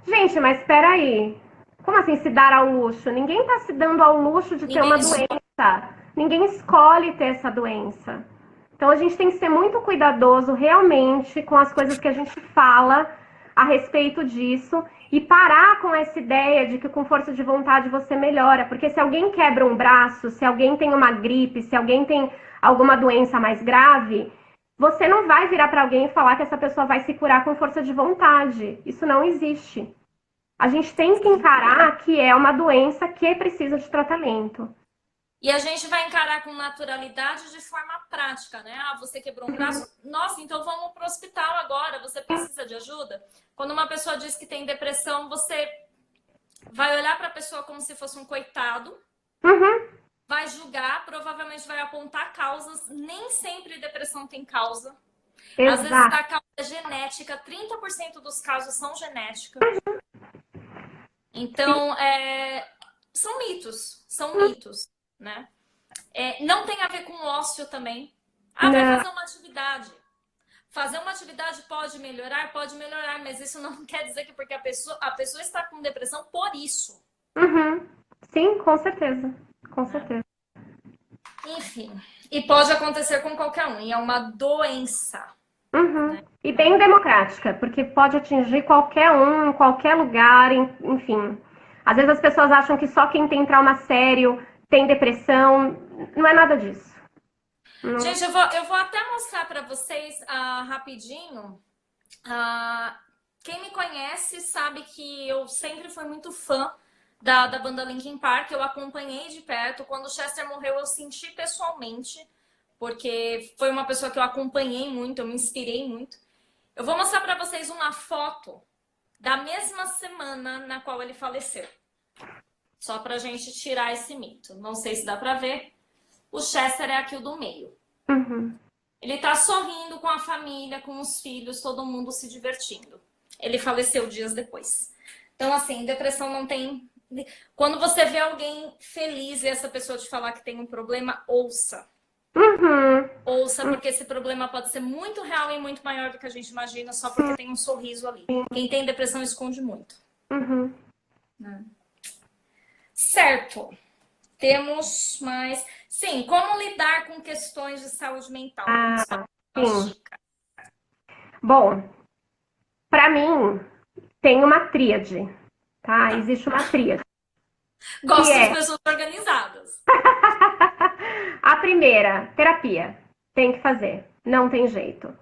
Gente, mas espera aí. Como assim se dar ao luxo? Ninguém está se dando ao luxo de ter uma doença. Ninguém escolhe ter essa doença. Então a gente tem que ser muito cuidadoso realmente com as coisas que a gente fala a respeito disso e parar com essa ideia de que com força de vontade você melhora. Porque se alguém quebra um braço, se alguém tem uma gripe, se alguém tem alguma doença mais grave, você não vai virar para alguém e falar que essa pessoa vai se curar com força de vontade. Isso não existe. A gente tem que encarar que é uma doença que precisa de tratamento. E a gente vai encarar com naturalidade de forma prática, né? Você quebrou um braço? Nossa, então vamos para o hospital agora. Você precisa de ajuda? Quando uma pessoa diz que tem depressão, você vai olhar para a pessoa como se fosse um coitado, vai julgar, provavelmente vai apontar causas. Nem sempre depressão tem causa. Exato. Às vezes a causa é genética, 30% dos casos são genéticos. Então, são mitos, né? Não tem a ver com ócio também. Vai fazer uma atividade. Fazer uma atividade pode melhorar, mas isso não quer dizer que porque a pessoa está com depressão por isso. Sim, com certeza. Com certeza. Enfim, e pode acontecer com qualquer um, e é uma doença. Né? E bem democrática, porque pode atingir qualquer um, em qualquer lugar, enfim. Às vezes as pessoas acham que só quem tem trauma sério tem depressão. Não é nada disso. Não. Gente, eu vou até mostrar para vocês rapidinho. Quem me conhece sabe que eu sempre fui muito fã da banda Linkin Park. Eu acompanhei de perto. Quando o Chester morreu, eu senti pessoalmente, porque foi uma pessoa que eu acompanhei muito, eu me inspirei muito. Eu vou mostrar para vocês uma foto da mesma semana na qual ele faleceu. Só pra gente tirar esse mito. Não sei se dá pra ver. O Chester é aqui o do meio. Ele tá sorrindo com a família, com os filhos, todo mundo se divertindo. Ele faleceu dias depois. Então, assim, depressão não tem... Quando você vê alguém feliz e essa pessoa te falar que tem um problema, ouça. Ouça, porque esse problema pode ser muito real e muito maior do que a gente imagina, só porque tem um sorriso ali. Quem tem depressão esconde muito. Certo. Temos mais... Sim, como lidar com questões de saúde mental? Sim. Bom, para mim, tem uma tríade, tá? Existe uma tríade. Gosto de pessoas organizadas. A primeira, terapia. Tem que fazer. Não tem jeito.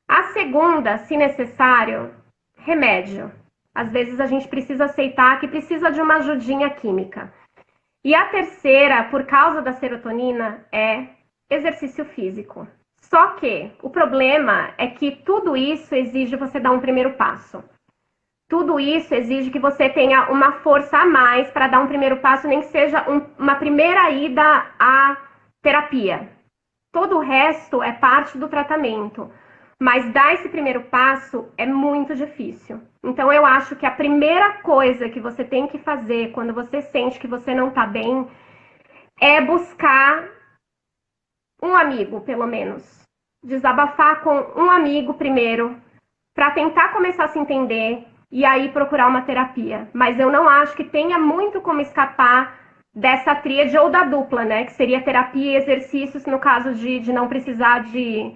A segunda, se necessário, remédio. Às vezes a gente precisa aceitar que precisa de uma ajudinha química. E a terceira, por causa da serotonina, é exercício físico. Só que o problema é que tudo isso exige você dar um primeiro passo. Tudo isso exige que você tenha uma força a mais para dar um primeiro passo, nem que seja uma primeira ida à terapia. Todo o resto é parte do tratamento. Mas dar esse primeiro passo é muito difícil. Então eu acho que a primeira coisa que você tem que fazer quando você sente que você não está bem é buscar um amigo, pelo menos. desabafar com um amigo primeiro, para tentar começar a se entender e aí procurar uma terapia. Mas eu não acho que tenha muito como escapar dessa tríade ou da dupla, né? Que seria terapia e exercícios no caso de não precisar de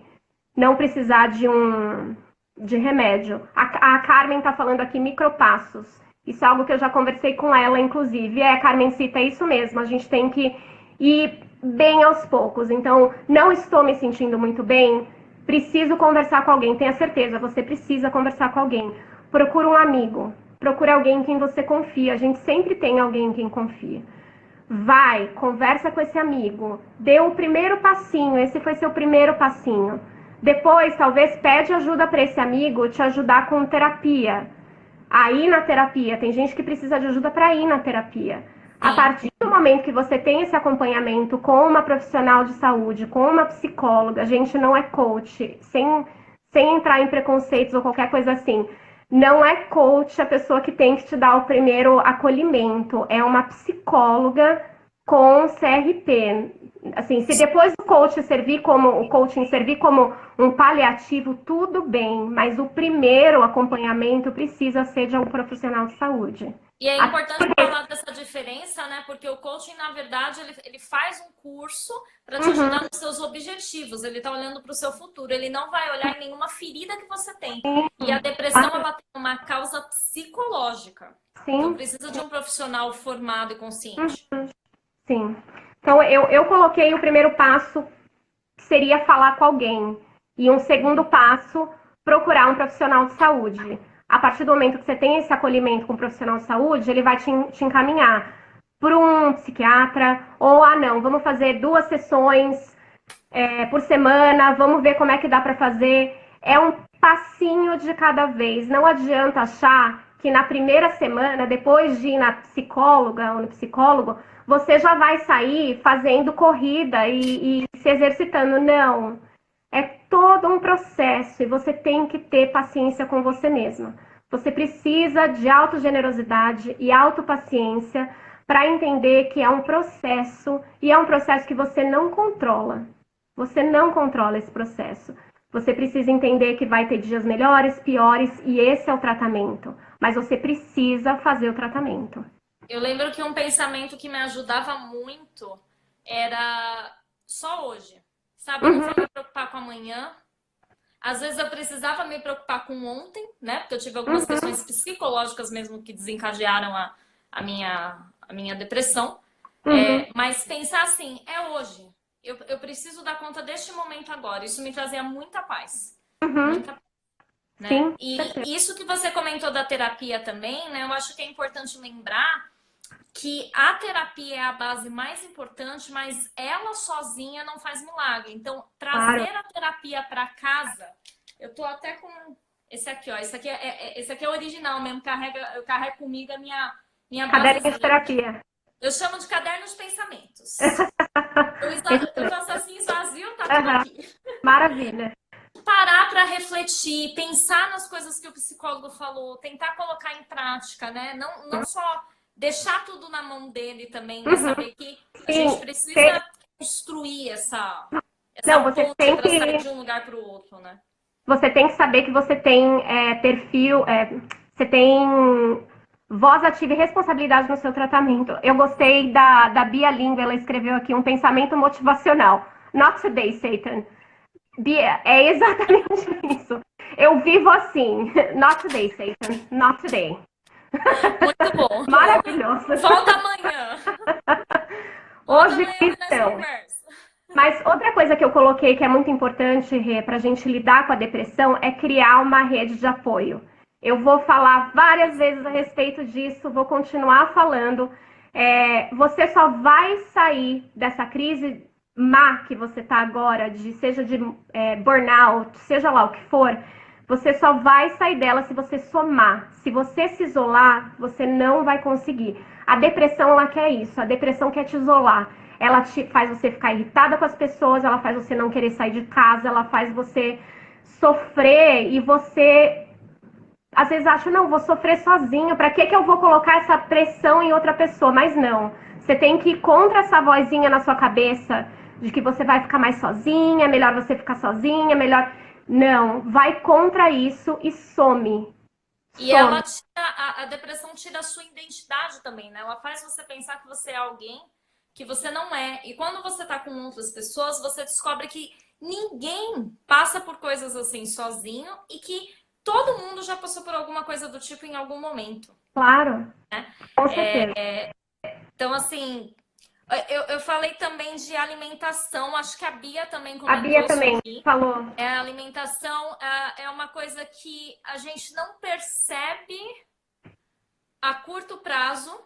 remédio. A Carmen está falando aqui micropassos. Isso é algo que eu já conversei com ela, inclusive. Carmencita, é isso mesmo. A gente tem que ir bem aos poucos. Então, não estou me sentindo muito bem, preciso conversar com alguém. Tenha certeza, você precisa conversar com alguém. Procura um amigo, procura alguém em quem você confia. A gente sempre tem alguém em quem confia. Vai, conversa com esse amigo, dê o primeiro passinho, esse foi seu primeiro passinho. Depois, talvez, pede ajuda para esse amigo te ajudar com terapia. Aí na terapia, tem gente que precisa de ajuda para ir na terapia. A partir do momento que você tem esse acompanhamento com uma profissional de saúde, com uma psicóloga, a gente não é coach, sem entrar em preconceitos ou qualquer coisa assim. Não é coach a pessoa que tem que te dar o primeiro acolhimento, é uma psicóloga com CRP. Assim, se depois o coaching servir como um paliativo, tudo bem, mas o primeiro acompanhamento precisa ser de um profissional de saúde. E é importante falar dessa diferença, né? Porque o coaching, na verdade, ele faz um curso para te ajudar nos seus objetivos. Ele está olhando para o seu futuro. Ele não vai olhar em nenhuma ferida que você tem. E a depressão, ela tem uma causa psicológica. Sim. Então, precisa de um profissional formado e consciente. Sim. Então, eu coloquei o primeiro passo, que seria falar com alguém. E um segundo passo, procurar um profissional de saúde. A partir do momento que você tem esse acolhimento com um profissional de saúde, ele vai te encaminhar para um psiquiatra, ou, não, vamos fazer 2 sessões por semana, vamos ver como é que dá para fazer. É um passinho de cada vez. Não adianta achar que na primeira semana, depois de ir na psicóloga ou no psicólogo, você já vai sair fazendo corrida e se exercitando. Não. É todo um processo e você tem que ter paciência com você mesma. Você precisa de autogenerosidade e autopaciência para entender que é um processo e é um processo que você não controla. Você não controla esse processo. Você precisa entender que vai ter dias melhores, piores e esse é o tratamento. Mas você precisa fazer o tratamento. Eu lembro que um pensamento que me ajudava muito era só hoje. Sabe, eu não vou me preocupar com amanhã. Às vezes eu precisava me preocupar com ontem, né? Porque eu tive algumas questões psicológicas mesmo que desencadearam a minha depressão. Mas pensar assim, é hoje. Eu preciso dar conta deste momento agora. Isso me trazia muita paz. Muita paz, né? Sim. E isso que você comentou da terapia também, né? Eu acho que é importante lembrar que a terapia é a base mais importante, mas ela sozinha não faz milagre. Então, trazer a terapia para casa, eu tô até com esse aqui, ó. Esse aqui é original mesmo, eu carrego comigo a minha caderno de terapia. Eu chamo de caderno de pensamentos. Eu faço assim, esvazio, tá tudo aqui. Maravilha. Parar para refletir, pensar nas coisas que o psicólogo falou, tentar colocar em prática, né? Não só deixar tudo na mão dele também, né? Saber que a gente precisa construir essa ponte para sair de um lugar para o outro, né? Você tem que saber que você tem perfil, você tem voz ativa e responsabilidade no seu tratamento. Eu gostei da Bia Linda, ela escreveu aqui um pensamento motivacional. Not today, Satan. Bia, é exatamente isso. Eu vivo assim. Not today, Satan. Not today. Muito bom. Maravilhoso. Volta amanhã. Hoje então. Mas outra coisa que eu coloquei que é muito importante, Rê, para a gente lidar com a depressão é criar uma rede de apoio. Eu vou falar várias vezes a respeito disso, vou continuar falando. Você só vai sair dessa crise má que você está agora, seja de burnout, seja lá o que for, você só vai sair dela se você somar. Se você se isolar, você não vai conseguir. A depressão, ela quer isso. A depressão quer te isolar. Ela faz você ficar irritada com as pessoas, ela faz você não querer sair de casa, ela faz você sofrer e você, às vezes, acha, não, vou sofrer sozinho. Pra que eu vou colocar essa pressão em outra pessoa? Mas não. Você tem que ir contra essa vozinha na sua cabeça de que você vai ficar mais sozinha, é melhor você ficar sozinha, melhor. Não, vai contra isso e some. E ela Some. tira, a depressão tira a sua identidade também, né? Ela faz você pensar que você é alguém que você não é. E quando você tá com outras pessoas, você descobre que ninguém passa por coisas assim sozinho e que todo mundo já passou por alguma coisa do tipo em algum momento. Claro, com certeza. Então, assim, eu falei também de alimentação, acho que a Bia também A Bia comentou sobre também isso. falou. A alimentação é uma coisa que a gente não percebe a curto prazo,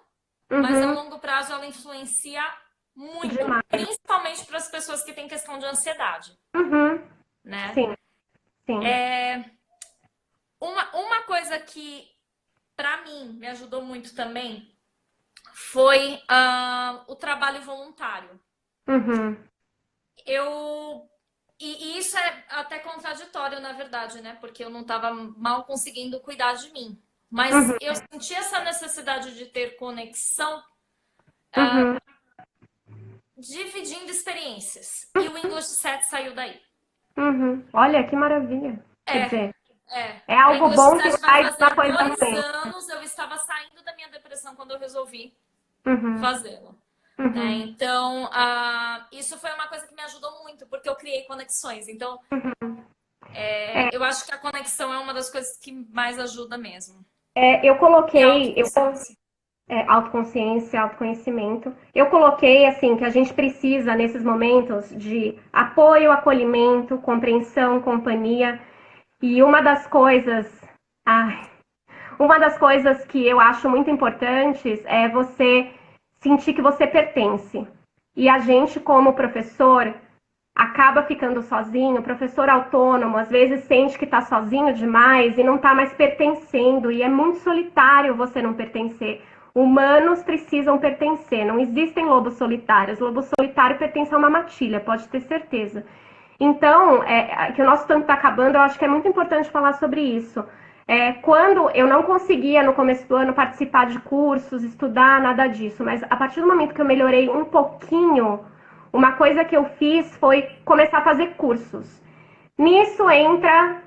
mas a Uhum, longo prazo ela influencia muito, demais. principalmente para as pessoas que têm questão de ansiedade, Uhum, né? sim, sim. Uma coisa que para mim me ajudou muito também foi o trabalho voluntário. Uhum, Eu e isso é até contraditório, na verdade, né? Porque eu não estava mal conseguindo cuidar de mim. Mas uhum, eu senti essa necessidade de ter conexão uhum, dividindo experiências. E o English Set saiu daí. uhum. Olha que maravilha. Quer É, dizer, é. é O algo English bom que Set vai traz uma fazer coisa 2 ruim. anos. Eu estava saindo da minha depressão quando eu resolvi Uhum, fazê-lo. Né? uhum, Então, isso foi uma coisa que me ajudou muito, porque eu criei conexões. Então, uhum. É, eu acho que a conexão é uma das coisas que mais ajuda mesmo. eu E a coloquei, autoconsciência. autoconsciência, autoconhecimento. Eu coloquei assim que a gente precisa nesses momentos de apoio, acolhimento, compreensão, companhia. E ai, uma das coisas que eu acho muito importantes é você sentir que você pertence. E a gente, como professor, acaba ficando sozinho, professor autônomo, às vezes sente que está sozinho demais e não está mais pertencendo, e é muito solitário você não pertencer. Humanos precisam pertencer, não existem lobos solitários. Lobo solitário pertence a uma matilha, pode ter certeza. Então, que o nosso tempo está acabando, eu acho que é muito importante falar sobre isso. Quando eu não conseguia no começo do ano participar de cursos, estudar, nada disso, mas a partir do momento que eu melhorei um pouquinho, uma coisa que eu fiz foi começar a fazer cursos. Nisso entra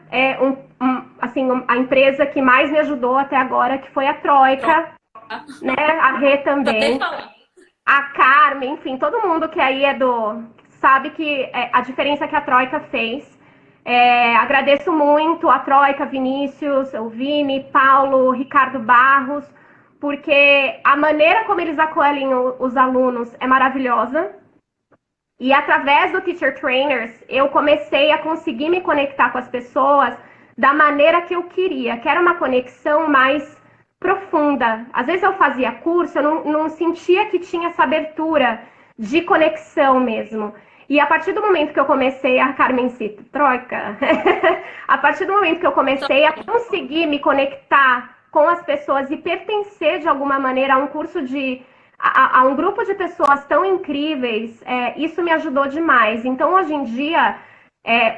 assim, a empresa que mais me ajudou até agora, que foi a Troika, né? A Rê Nem também, falar. a Carmen, enfim, todo mundo que aí sabe que a diferença que a Troika fez. Agradeço muito a Troika, Vinícius, o Vini, Paulo, Ricardo Barros, porque a maneira como eles acolhem os alunos é maravilhosa. E através do Teacher Trainers, eu comecei a conseguir me conectar com as pessoas da maneira que eu queria, que era uma conexão mais profunda. Às vezes eu fazia curso, eu não sentia que tinha essa abertura de conexão mesmo. E a partir do momento que eu comecei, a Carmen cita, troca, a partir do momento que eu comecei a conseguir me conectar com as pessoas e pertencer de alguma maneira a um curso a um grupo de pessoas tão incríveis, isso me ajudou demais. Então, hoje em dia,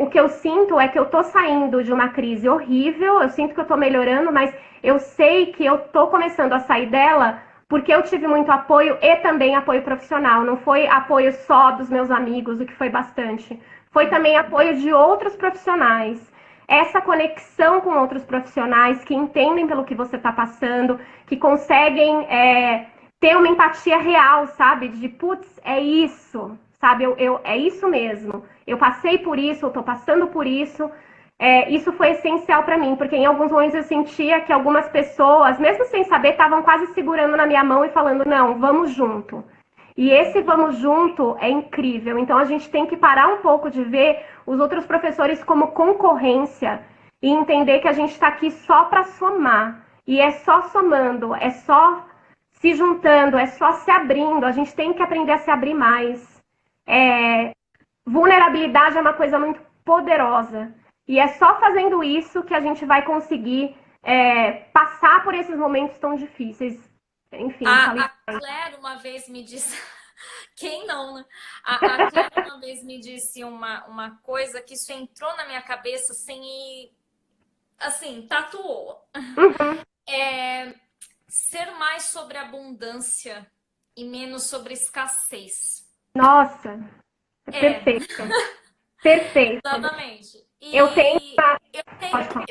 o que eu sinto é que eu estou saindo de uma crise horrível, eu sinto que eu estou melhorando, mas eu sei que eu estou começando a sair dela porque eu tive muito apoio e também apoio profissional. Não foi apoio só dos meus amigos, o que foi bastante. Foi também apoio de outros profissionais. Essa conexão com outros profissionais que entendem pelo que você está passando, que conseguem ter uma empatia real, sabe? De, putz, é isso, sabe? É isso mesmo. Eu passei por isso, eu tô passando por isso. Isso foi essencial para mim, porque em alguns momentos eu sentia que algumas pessoas, mesmo sem saber, estavam quase segurando na minha mão e falando, não, vamos junto. E esse vamos junto é incrível. Então a gente tem que parar um pouco de ver os outros professores como concorrência e entender que a gente está aqui só para somar. E é só somando, é só se juntando, é só se abrindo. A gente tem que aprender a se abrir mais. Vulnerabilidade é uma coisa muito poderosa. E é só fazendo isso que a gente vai conseguir passar por esses momentos tão difíceis. Enfim, falei. A Claire uma vez me disse. Quem não, né? A Claire uma vez me disse uma coisa que isso entrou na minha cabeça sem ir. Assim, tatuou. Uhum. Ser mais sobre abundância e menos sobre escassez. Nossa, É, Perfeito, perfeito. exatamente. Eu tenho. E Pode falar.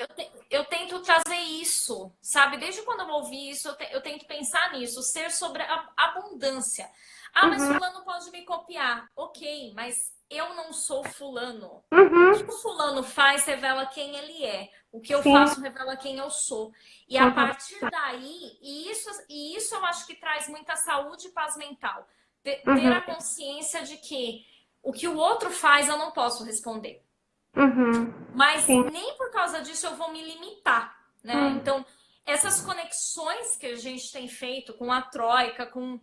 eu tento trazer isso, sabe? Desde quando eu ouvi isso, eu tento pensar nisso, ser sobre a abundância. Ah, mas Uhum, fulano pode me copiar. Ok, mas eu não sou fulano. O que uhum, o fulano faz revela quem ele é. O que eu sim, faço revela quem eu sou. E a total. partir daí, e isso eu acho que traz muita saúde e paz mental. Ter Uhum, a consciência de que o que o outro faz eu não posso responder. uhum, Mas sim. nem por causa disso eu vou me limitar, né? Hum, Então, essas conexões que a gente tem feito com a Troika, com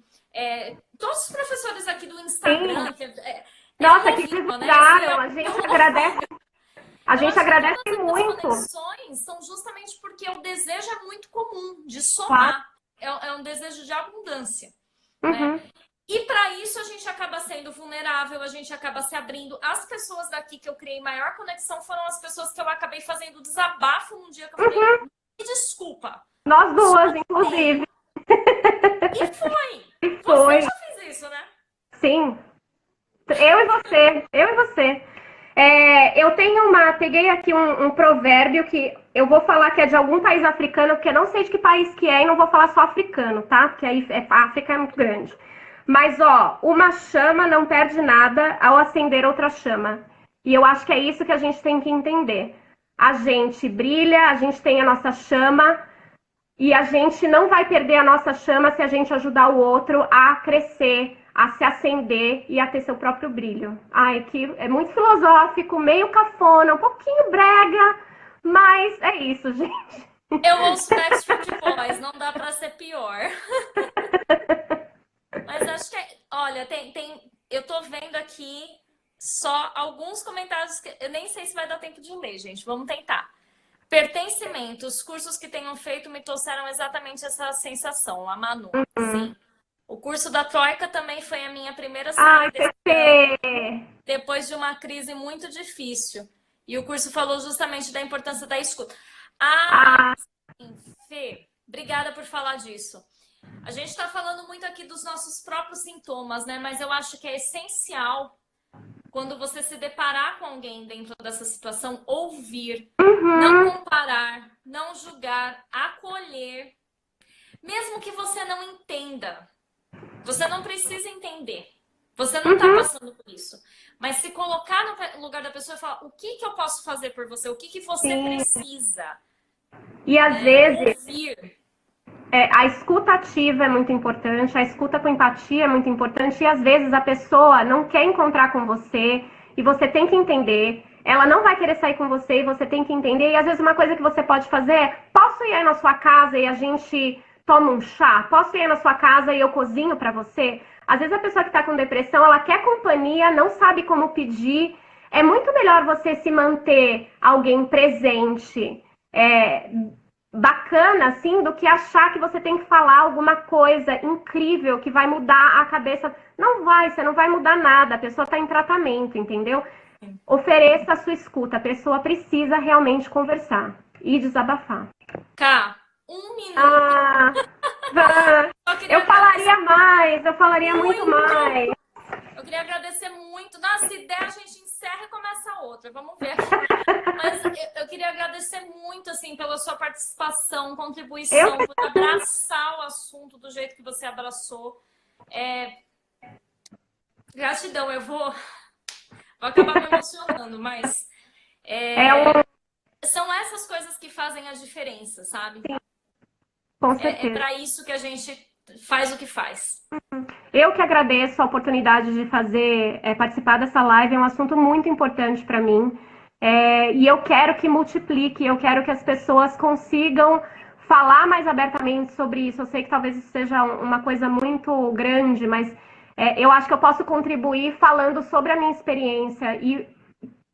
todos os professores aqui do sim. Instagram, que é Nossa, que louvíssima, né? divulgaram, a É gente um agradece, orgulho. a Eu gente acho que agradece todas essas muito. conexões são justamente porque o desejo é muito comum de Claro. somar. É um desejo de abundância, né? Uhum, E para isso a gente acaba sendo vulnerável, a gente acaba se abrindo. As pessoas daqui que eu criei maior conexão foram as pessoas que eu acabei fazendo desabafo num dia que eu falei, uhum. me desculpa, Nós duas, surtei. inclusive. E foi. Você Foi. já fez isso, né? Sim. Eu e você. Eu e você. Eu tenho peguei aqui um provérbio que eu vou falar que é de algum país africano, porque eu não sei de que país que é e não vou falar só africano, tá? Porque aí a África é muito grande. Mas, ó, uma chama não perde nada ao acender outra chama. E eu acho que é isso que a gente tem que entender. A gente brilha, a gente tem a nossa chama e a gente não vai perder a nossa chama se a gente ajudar o outro a crescer, a se acender e a ter seu próprio brilho. Ai, que é muito filosófico, meio cafona, um pouquinho brega, mas é isso, gente. Eu ouço Backstreet Boys, não dá pra ser pior. Mas acho que, olha, eu tô vendo aqui só alguns comentários que eu nem sei se vai dar tempo de ler, gente. Vamos tentar. Pertencimento. Os cursos que tenham feito me trouxeram exatamente essa sensação. A Manu, sim. O curso da Troika também foi a minha primeira Ai, saída esse ano, Pepe. depois de uma crise muito difícil. E o curso falou justamente da importância da escuta. Ah, Ah, sim, Fê, obrigada por falar disso. A gente está falando muito aqui dos nossos próprios sintomas, né? Mas eu acho que é essencial quando você se deparar com alguém dentro dessa situação, ouvir, não uhum, comparar, não julgar, acolher, mesmo que você não entenda. Você não precisa entender. Você não está uhum, passando por isso. Mas se colocar no lugar da pessoa e falar o que, que eu posso fazer por você, o que, que você sim. precisa, E às né? vezes Ouvir. a escuta ativa é muito importante, a escuta com empatia é muito importante, e às vezes a pessoa não quer encontrar com você, e você tem que entender. Ela não vai querer sair com você e você tem que entender. E às vezes uma coisa que você pode fazer é: posso ir aí na sua casa e a gente toma um chá? Posso ir aí na sua casa e eu cozinho para você? Às vezes a pessoa que está com depressão, ela quer companhia, não sabe como pedir. É muito melhor você se manter alguém presente, é, bacana, assim, do que achar que você tem que falar alguma coisa incrível que vai mudar a cabeça. Não vai, você não vai mudar nada. A pessoa está em tratamento, entendeu? Ofereça a sua escuta. A pessoa precisa realmente conversar e desabafar. Cá, um minuto. Ah, Van, Só queria eu agradecer falaria mais, eu falaria muito muito. mais. Eu queria agradecer muito. Nossa, ideia a gente encerra e começa outra. Vamos ver aqui. Mas eu queria agradecer muito, assim, pela sua participação, Eu contribuição, por abraçar o assunto do jeito que você abraçou. Gratidão, vou acabar me emocionando, mas é um, são essas coisas que fazem a diferença, sabe? com É certeza. para isso que a gente faz o que faz. Eu que agradeço a oportunidade de fazer, participar dessa live, é um assunto muito importante para mim. E eu quero que multiplique, eu quero que as pessoas consigam falar mais abertamente sobre isso. Eu sei que talvez isso seja uma coisa muito grande, mas eu acho que eu posso contribuir falando sobre a minha experiência. E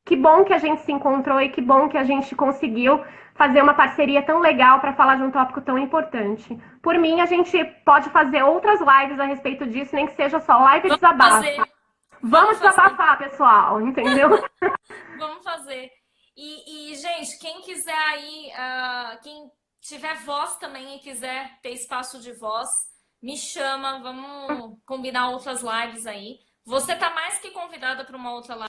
que bom que a gente se encontrou e que bom que a gente conseguiu fazer uma parceria tão legal para falar de um tópico tão importante. Por mim, a gente pode fazer outras lives a respeito disso, nem que seja só live Vamos desabafo. fazer, Vamos vamos fazer, desabafar, pessoal, entendeu? vamos fazer. Gente, quem quiser aí, quem tiver voz também e quiser ter espaço de voz, me chama, vamos combinar outras lives aí. Você tá mais que convidada para uma outra live.